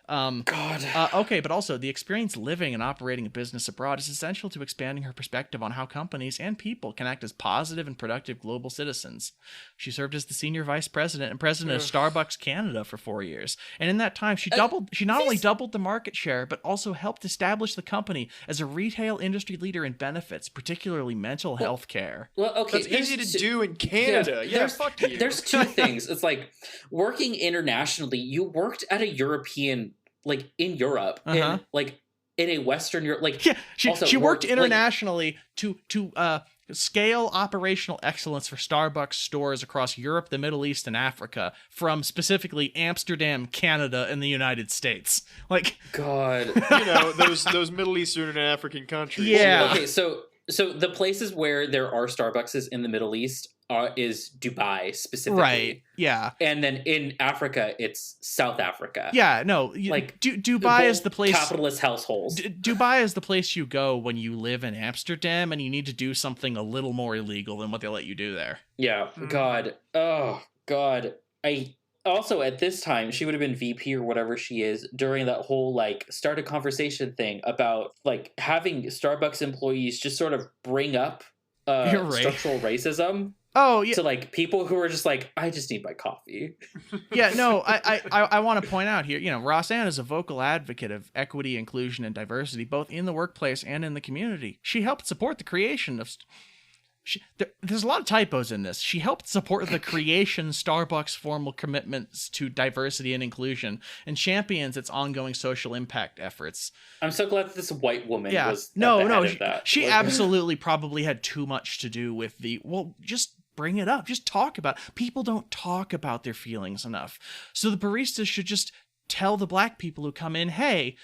God. Okay, but also the experience living and operating a business abroad is essential to expanding her perspective on how companies and people can act as positive and productive global citizens. She served as the senior vice president and president of Starbucks Canada for 4 years, and in that time, she not only doubled the market share, but also helped establish the company as a retail industry leader in benefits, particularly mental health care. Well, okay, that's easy to do in Canada. Yeah, fuck you. There's two things. It's like working internationally. You worked at a European. Like in Europe, in a Western Europe, like she worked internationally to scale operational excellence for Starbucks stores across Europe, the Middle East, and Africa, from specifically Amsterdam, Canada, and the United States. Like, God, you know, those Middle Eastern and African countries. Yeah. Okay, so the places where there are Starbucks in the Middle East is Dubai specifically, right? Yeah, and then in Africa, it's South Africa. Yeah, no, like Dubai is the place. Capitalist households. Dubai is the place you go when you live in Amsterdam and you need to do something a little more illegal than what they let you do there. Yeah, God, oh God, I also at this time, she would have been VP or whatever she is during that whole like start a conversation thing about like having Starbucks employees just sort of bring up structural racism. Oh, yeah. To like people who are just like, I just need my coffee. Yeah, no, I want to point out here, Rosanne is a vocal advocate of equity, inclusion, and diversity, both in the workplace and in the community. She helped support the creation of... there's a lot of typos in this. She helped support the creation Starbucks formal commitments to diversity and inclusion and champions its ongoing social impact efforts. I'm so glad that this white woman was at the head of that. She absolutely probably had too much to do with just bring it up. Just talk about it. People don't talk about their feelings enough. So the baristas should just tell the black people who come in, hey,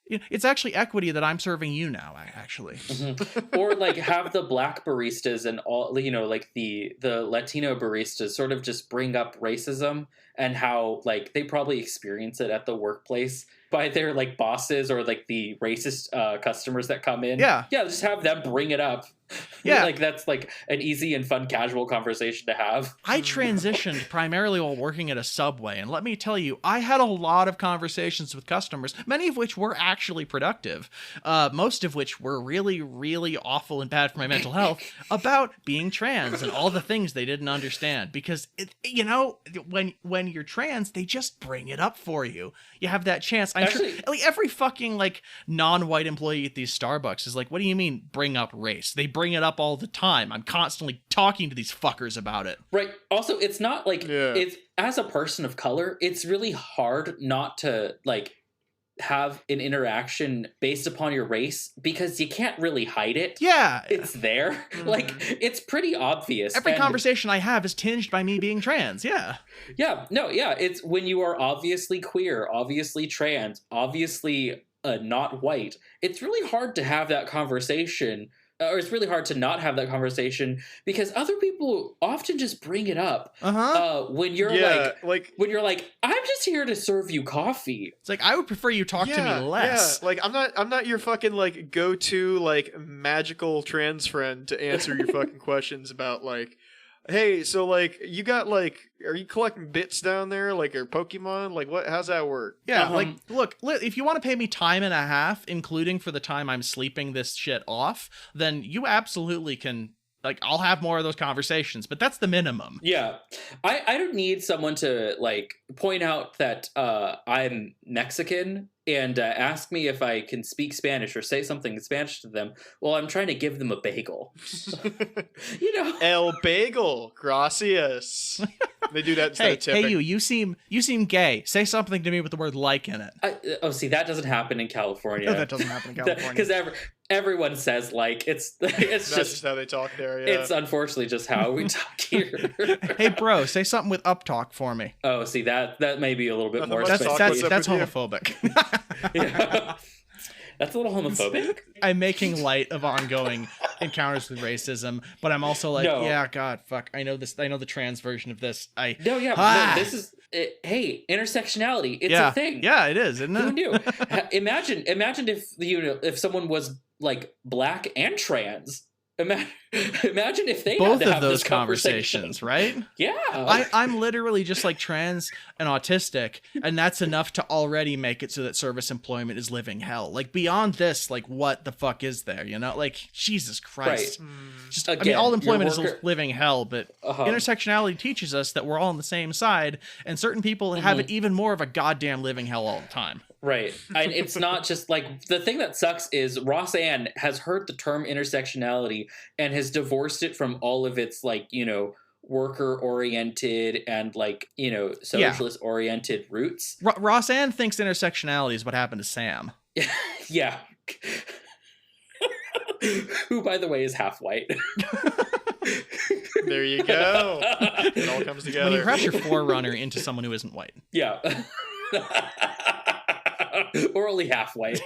it's actually equity that I'm serving you now, actually. Mm-hmm. Or like have the black baristas and all, like the Latino baristas sort of just bring up racism and how like they probably experience it at the workplace by their like bosses or like the racist customers that come in. Yeah, just have them bring it up. Yeah, like that's like an easy and fun casual conversation to have. I transitioned primarily while working at a Subway, and let me tell you, I had a lot of conversations with customers, many of which were actually productive, most of which were really, really awful and bad for my mental health, about being trans and all the things they didn't understand. Because when you're trans, they just bring it up for you. You have that chance. I'm sure like every fucking like non-white employee at these Starbucks is like, what do you mean bring up race? They bring it up all the time. I'm constantly talking to these fuckers about it. Right. Also, it's not like it's as a person of color, it's really hard not to like have an interaction based upon your race because you can't really hide it. Yeah. It's there. Mm-hmm. Like it's pretty obvious. Every conversation I have is tinged by me being trans. Yeah. Yeah. No, yeah. It's when you are obviously queer, obviously trans, obviously not white. It's really hard to have that conversation. Or it's really hard to not have that conversation because other people often just bring it up when you're when you're like, I'm just here to serve you coffee. It's like, I would prefer you talk to me less. Yeah. Like I'm not your fucking like go-to like magical trans friend to answer your fucking questions about like, hey, so like you got like, are you collecting bits down there like or Pokemon? Like how's that work? Yeah, like look, if you want to pay me time and a half, including for the time I'm sleeping this shit off, then you absolutely can. Like, I'll have more of those conversations, but that's the minimum. Yeah. I don't need someone to, like, point out that I'm Mexican and ask me if I can speak Spanish or say something in Spanish to them while I'm trying to give them a bagel. El bagel. Gracias. They do that instead of tipping. Hey, you seem gay. Say something to me with the word like in it. See, that doesn't happen in California. No, that doesn't happen in California. Because everyone says like it's just how they talk there. Yeah. It's unfortunately just how we talk here. Hey, bro, say something with uptalk for me. Oh, see that may be a little bit more. That's homophobic. Yeah. That's a little homophobic. I'm making light of ongoing encounters with racism, but I'm also like, yeah, God, fuck. I know this. I know the trans version of this. No, this is. Hey, intersectionality. It's a thing. Yeah, it is, isn't it? Who knew? Imagine if someone was like black and trans. Imagine if they both had to of have those this conversations, right? Yeah, I'm literally just like trans and autistic, and that's enough to already make it so that service employment is living hell. Like beyond this, like what the fuck is there? Like Jesus Christ. Right. Just again, all employment is living hell, but intersectionality teaches us that we're all on the same side, and certain people have it even more of a goddamn living hell all the time. Right. And it's not just like the thing that sucks is Rosanne has heard the term intersectionality and has divorced it from all of its like, worker oriented and like, socialist oriented roots. Rosanne thinks intersectionality is what happened to Sam. Yeah. Who, by the way, is half white. There you go. It all comes together. When you crash your forerunner into someone who isn't white. Yeah. Or only half white.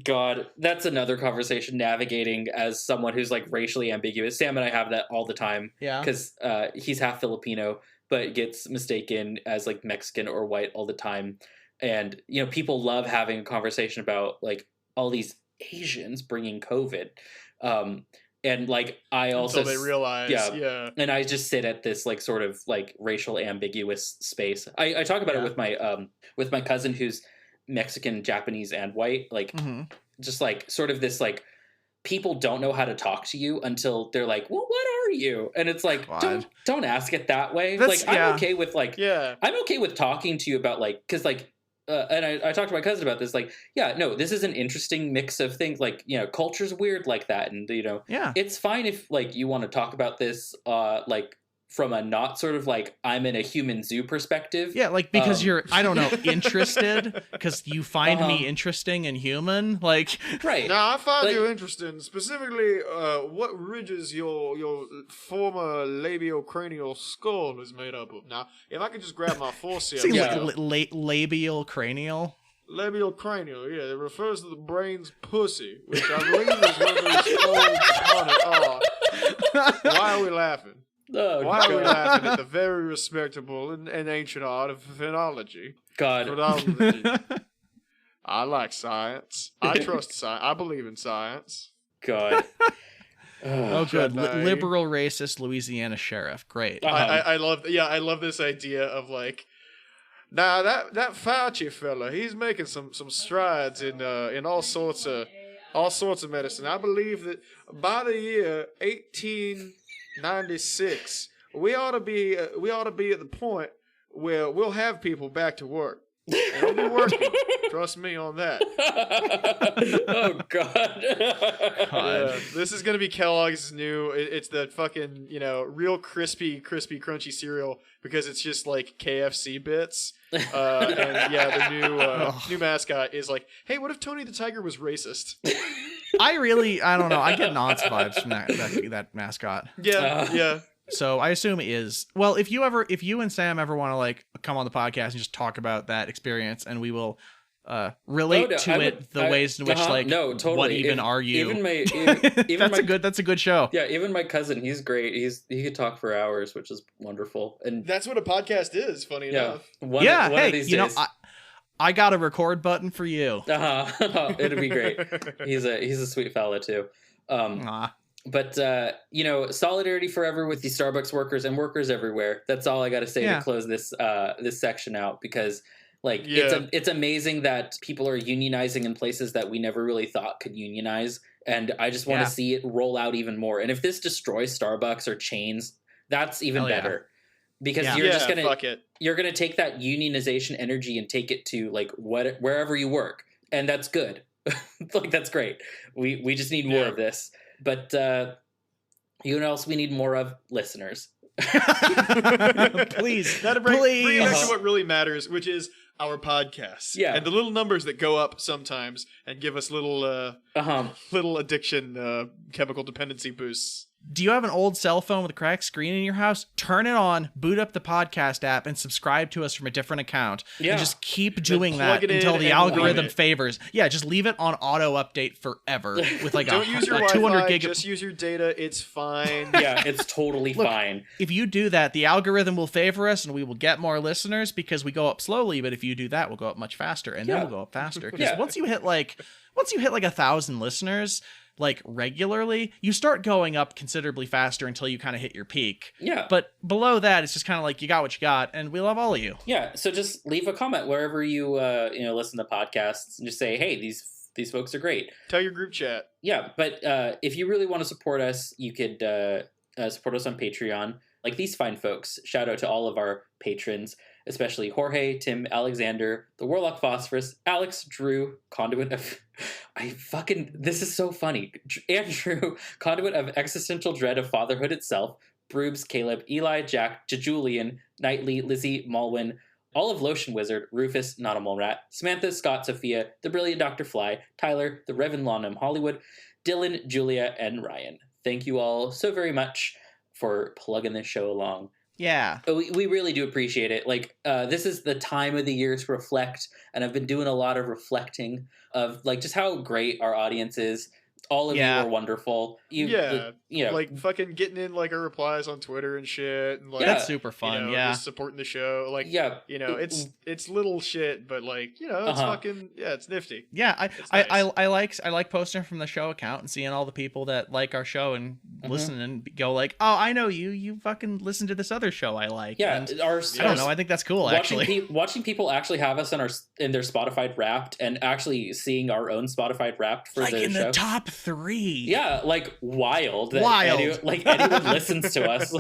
God, that's another conversation navigating as someone who's like racially ambiguous. Sam and I have that all the time. Yeah. Because he's half Filipino, but gets mistaken as like Mexican or white all the time. And, people love having a conversation about like all these Asians bringing COVID. And like I also until they realize, yeah. And I just sit at this like sort of like racial ambiguous space. I talk about it with my cousin who's Mexican, Japanese, and white. Like just like sort of this like people don't know how to talk to you until they're like, well, what are you? And it's like, don't ask it that way. I'm okay with like, I'm okay with talking to you about like, because like. And I talked to my cousin about this, like, this is an interesting mix of things, like, culture's weird like that, and, it's fine if, like, you want to talk about this, like, from a not sort of, like, I'm in a human zoo perspective. Yeah, like, because you're, I don't know, interested, because you find me interesting and human, like... Right. Now, I find you interesting, specifically, what ridges your former labial-cranial skull is made up of. Now, if I could just grab my forceps... Labial cranial? Labial cranial, yeah. It refers to the brain's pussy, which I believe is one of these old Why are we laughing? Oh, Why are we laughing at the very respectable and ancient art of phonology? Phrenology. I like science. I trust science. I believe in science. God. Good. Liberal racist Louisiana sheriff. Great. I love this idea of like, now that Fauci fella, he's making some strides in all sorts of medicine. I believe that by the year 1896, we ought to be at the point where we'll have people back to work. They'll be working. Trust me on that. Oh God. This is gonna be Kellogg's new. It's the fucking real crispy crunchy cereal because it's just like KFC bits. And the new mascot is like, hey, what if Tony the Tiger was racist? I don't know. I get Knots vibes from that mascot. Yeah. So I assume it is. Well, if you and Sam ever want to like come on the podcast and just talk about that experience, and we will relate to the ways in which totally. What even are you? That's a good show. Yeah, even my cousin, he's great. He could talk for hours, which is wonderful. And that's what a podcast is. Funny enough. One of these days. I got a record button for you. It'd be great. He's a sweet fella too. But solidarity forever with the Starbucks workers and workers everywhere. That's all I got to say to close this section out, because it's amazing that people are unionizing in places that we never really thought could unionize, and I just want to see it roll out even more. And if this destroys Starbucks or chains, that's even better. Because you're gonna take that unionization energy and take it to like wherever you work, and that's good. Like that's great. We just need more of this. But you know what else we need more of? Listeners. Please. Bring us to what really matters, which is our podcasts. Yeah. And the little numbers that go up sometimes and give us little addiction chemical dependency boosts. Do you have an old cell phone with a cracked screen in your house? Turn it on, boot up the podcast app, and subscribe to us from a different account. Yeah. And just keep doing that until the algorithm favors. Yeah, just leave it on auto update forever with like Don't use your 200 gig. Just use your data. It's fine. Yeah, it's totally fine. If you do that, the algorithm will favor us, and we will get more listeners because we go up slowly. But if you do that, we'll go up much faster, and then we'll go up faster. Because once you hit like 1,000 listeners, like regularly, you start going up considerably faster until you kind of hit your peak. Yeah. But below that, it's just kind of like you got what you got, and we love all of you. Yeah. So just leave a comment wherever you listen to podcasts, and just say, hey, these folks are great. Tell your group chat. Yeah. But if you really want to support us, you could support us on Patreon. Like these fine folks. Shout out to all of our patrons, especially Jorge, Tim, Alexander, the Warlock Phosphorus, Alex, Drew, Conduit of... this is so funny. Andrew, Conduit of Existential Dread of Fatherhood Itself, Broobs, Caleb, Eli, Jack, Julian, Knightley, Lizzie, Malwin, Olive Lotion Wizard, Rufus, Not a Mole Rat, Samantha, Scott, Sophia, The Brilliant Dr. Fly, Tyler, The Reverend Lonham Hollywood, Dylan, Julia, and Ryan. Thank you all so very much for plugging this show along. Yeah. We really do appreciate it. Like, this is the time of the year to reflect, and I've been doing a lot of reflecting of, like, just how great our audience is. All of you are wonderful. Like fucking getting in like our replies on Twitter and shit, and like that's super fun. just supporting the show. Like it's little shit, but like it's fucking it's nifty. Yeah, I like posting from the show account and seeing all the people that like our show and listen and go like, oh, I know you fucking listen to this other show I like. Yeah, and I don't know. I think that's cool. Watching people actually have us in their Spotify Wrapped and actually seeing our own Spotify Wrapped for like the in show. The top 3. Yeah, like wild. Anyone listens to us.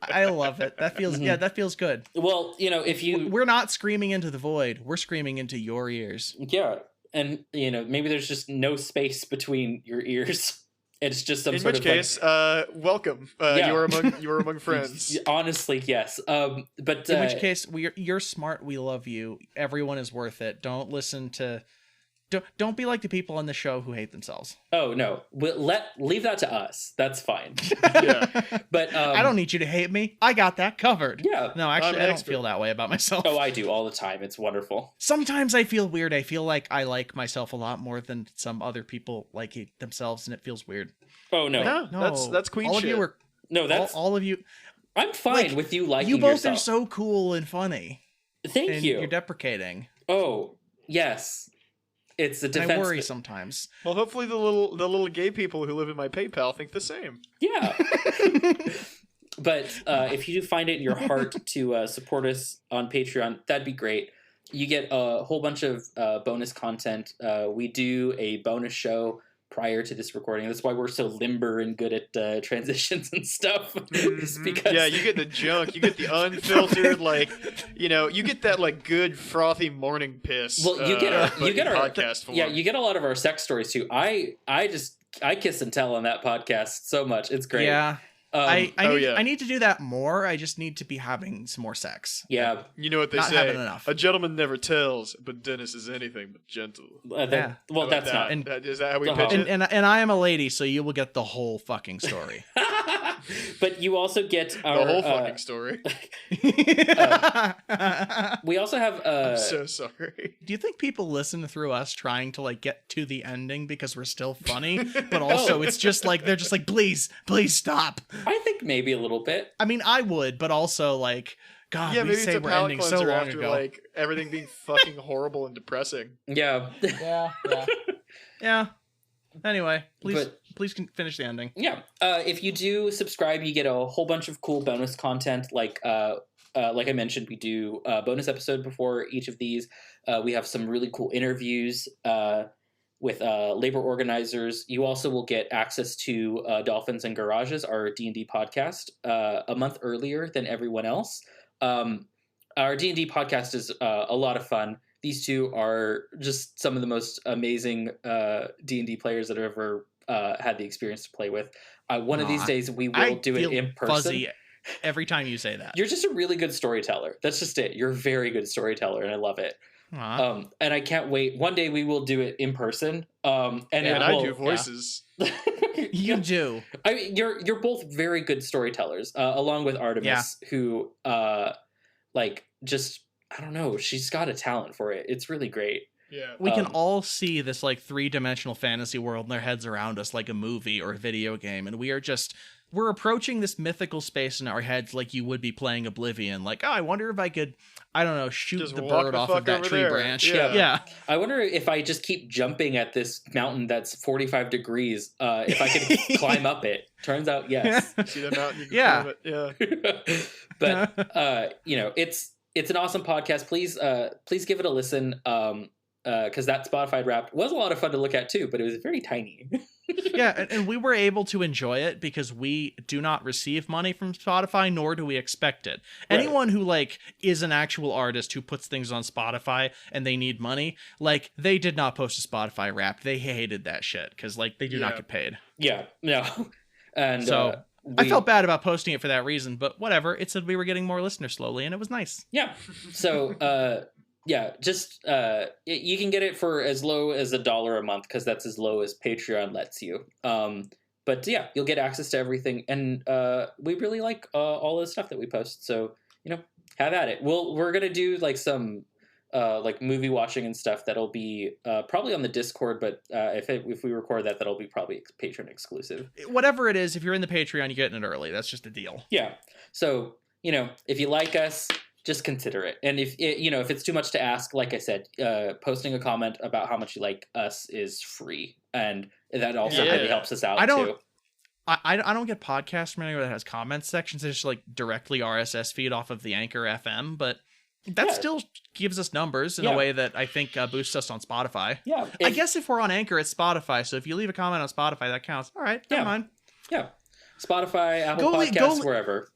I love it. That feels that feels good. Well, if we're not screaming into the void, we're screaming into your ears. Yeah, and maybe there's just no space between your ears. It's just some sort of case, welcome. You're among friends. Honestly, yes. But in which case, you're smart. We love you. Everyone is worth it. Don't listen to. Don't be like the people on the show who hate themselves. Oh no, leave that to us. That's fine. But I don't need you to hate me. I got that covered. Yeah. No, actually, I don't feel that way about myself. Oh, I do all the time. It's wonderful. Sometimes I feel weird. I feel like I like myself a lot more than some other people like themselves, and it feels weird. Oh no, that's queen all shit. Of you are that's all of you. I'm fine with you liking you both yourself. are so cool and funny. Thank you. You're deprecating. Oh yes. It's a defense. I worry sometimes. Well, hopefully the little gay people who live in my PayPal think the same. Yeah. But if you do find it in your heart to support us on Patreon, that'd be great. You get a whole bunch of bonus content. We do a bonus show prior to this recording. That's why we're so limber and good at transitions and stuff. Because you get the junk, you get the unfiltered, you get that like good frothy morning piss. Well, you get our podcast form. Yeah, you get a lot of our sex stories too. I kiss and tell on that podcast so much. It's great. Yeah. I need to do that more. I just need to be having some more sex. Yeah. You know what they not say? Having enough. A gentleman never tells, but Denis is anything but gentle. Well, that's not. Is that how we pitch it? And I am a lady, so you will get the whole fucking story. But you also get the whole fucking story. We also have. I'm so sorry. Do you think people listen through us trying to get to the ending because we're still funny, but also it's just like they're just like, please stop. I think maybe a little bit. I mean, I would, but also God, yeah, we maybe say it's a we're palate ending so cleanser long after ago. everything being fucking horrible and depressing. Yeah. Yeah. Anyway, please finish the ending. Yeah. If you do subscribe, you get a whole bunch of cool bonus content. Like I mentioned, we do a bonus episode before each of these. We have some really cool interviews with labor organizers. You also will get access to Dolphins and Garages, our D&D podcast, a month earlier than everyone else. Our D&D podcast is a lot of fun. These two are just some of the most amazing D&D players that I've ever had the experience to play with. One of these days we will do it in person. Fuzzy every time you say that. You're just a really good storyteller. That's just it. You're a very good storyteller, and I love it. And I can't wait. One day we will do it in person. And I do voices. Yeah. You do. I mean, you're both very good storytellers, along with Artemis, who just, I don't know, she's got a talent for it. It's really great. Yeah. We can all see this 3-dimensional fantasy world in their heads around us like a movie or a video game, and we're approaching this mythical space in our heads like you would be playing Oblivion. I wonder if I could, I don't know, shoot just the bird off of that tree branch. Yeah. I wonder if I just keep jumping at this mountain that's 45 degrees, if I could climb up it. Turns out, yes. See that mountain? You can climb it. Yeah. But, it's an awesome podcast. Please give it a listen. Because that Spotify Wrapped was a lot of fun to look at too, but it was very tiny. Yeah, and we were able to enjoy it because we do not receive money from Spotify, nor do we expect it. Right. Anyone who is an actual artist who puts things on Spotify and they need money, they did not post a Spotify Wrapped. They hated that shit because they do not get paid. Yeah, no, and so. I felt bad about posting it for that reason, but whatever. It said we were getting more listeners slowly, and it was nice. Yeah. So, yeah, just you can get it for as low as $1 a month because that's as low as Patreon lets you. But yeah, you'll get access to everything, and we really like all the stuff that we post. So have at it. We're gonna do some like movie watching and stuff, that'll be probably on the Discord, but if we record that, that'll be probably Patreon exclusive. Whatever it is, if you're in the Patreon, you're getting it early. That's just a deal. Yeah. So, if you like us, just consider it. And if it's too much to ask, like I said, posting a comment about how much you like us is free, and that also really helps us out too. I don't get podcasts from anywhere that has comments sections. It's just like directly RSS feed off of the Anchor FM, but that still gives us numbers in a way that I think boosts us on Spotify. Yeah. I guess if we're on Anchor, it's Spotify. So if you leave a comment on Spotify, that counts. All right, never mind. Yeah. Spotify, Apple Podcasts, wherever.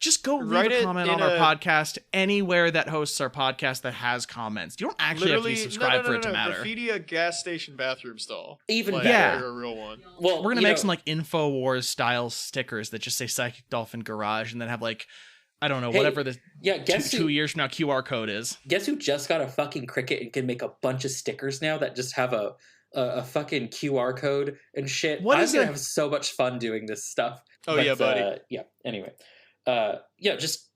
Just go leave a comment on our podcast anywhere that hosts our podcast that has comments. You don't actually have to be subscribed for it to matter. Graffiti a gas station bathroom stall. Even better. A real one. Well, we're going to make some like InfoWars style stickers that just say Psychic Dolphin Garage and then have like, I don't know, whatever the 2 years from now QR code is. Guess who just got a fucking Cricut and can make a bunch of stickers now that just have a fucking QR code and shit? I'm going to have so much fun doing this stuff. Oh, yeah, buddy. Anyway. Just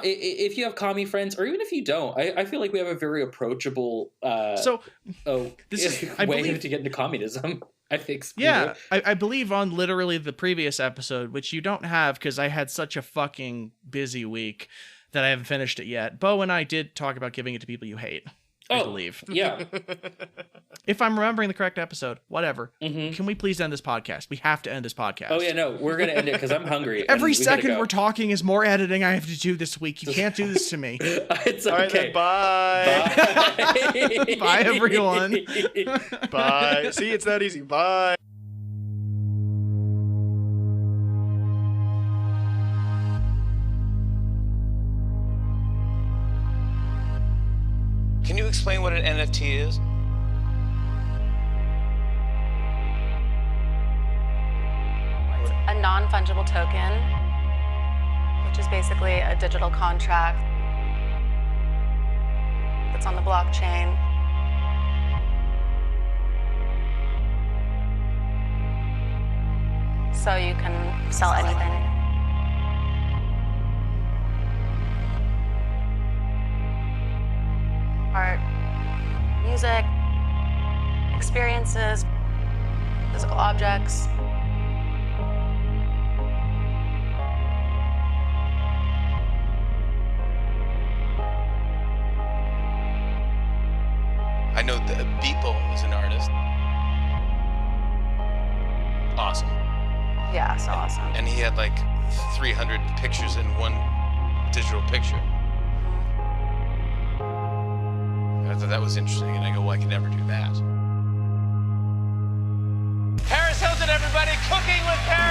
if you have commie friends, or even if you don't, I feel like we have a very approachable this is way to get into communism. I think. Yeah, I believe on literally the previous episode, which you don't have because I had such a fucking busy week that I haven't finished it yet. Bo and I did talk about giving it to people you hate. I believe. Yeah. If I'm remembering the correct episode, whatever. Mm-hmm. Can we please end this podcast? We have to end this podcast. Oh, yeah, no. We're going to end it because I'm hungry. Every second we're talking is more editing I have to do this week. You can't do this to me. It's okay. All right, then, bye. Bye, everyone. Bye. See, it's that easy. Bye. Can you explain what an NFT is? It's a non-fungible token, which is basically a digital contract that's on the blockchain. So you can sell anything. Art, music, experiences, physical objects. I know that Beeple is an artist. Awesome. Yeah, so awesome. And he had like 300 pictures in one digital picture. I thought that was interesting, and I go, well, I can never do that. Paris Hilton, everybody, Cooking with Paris!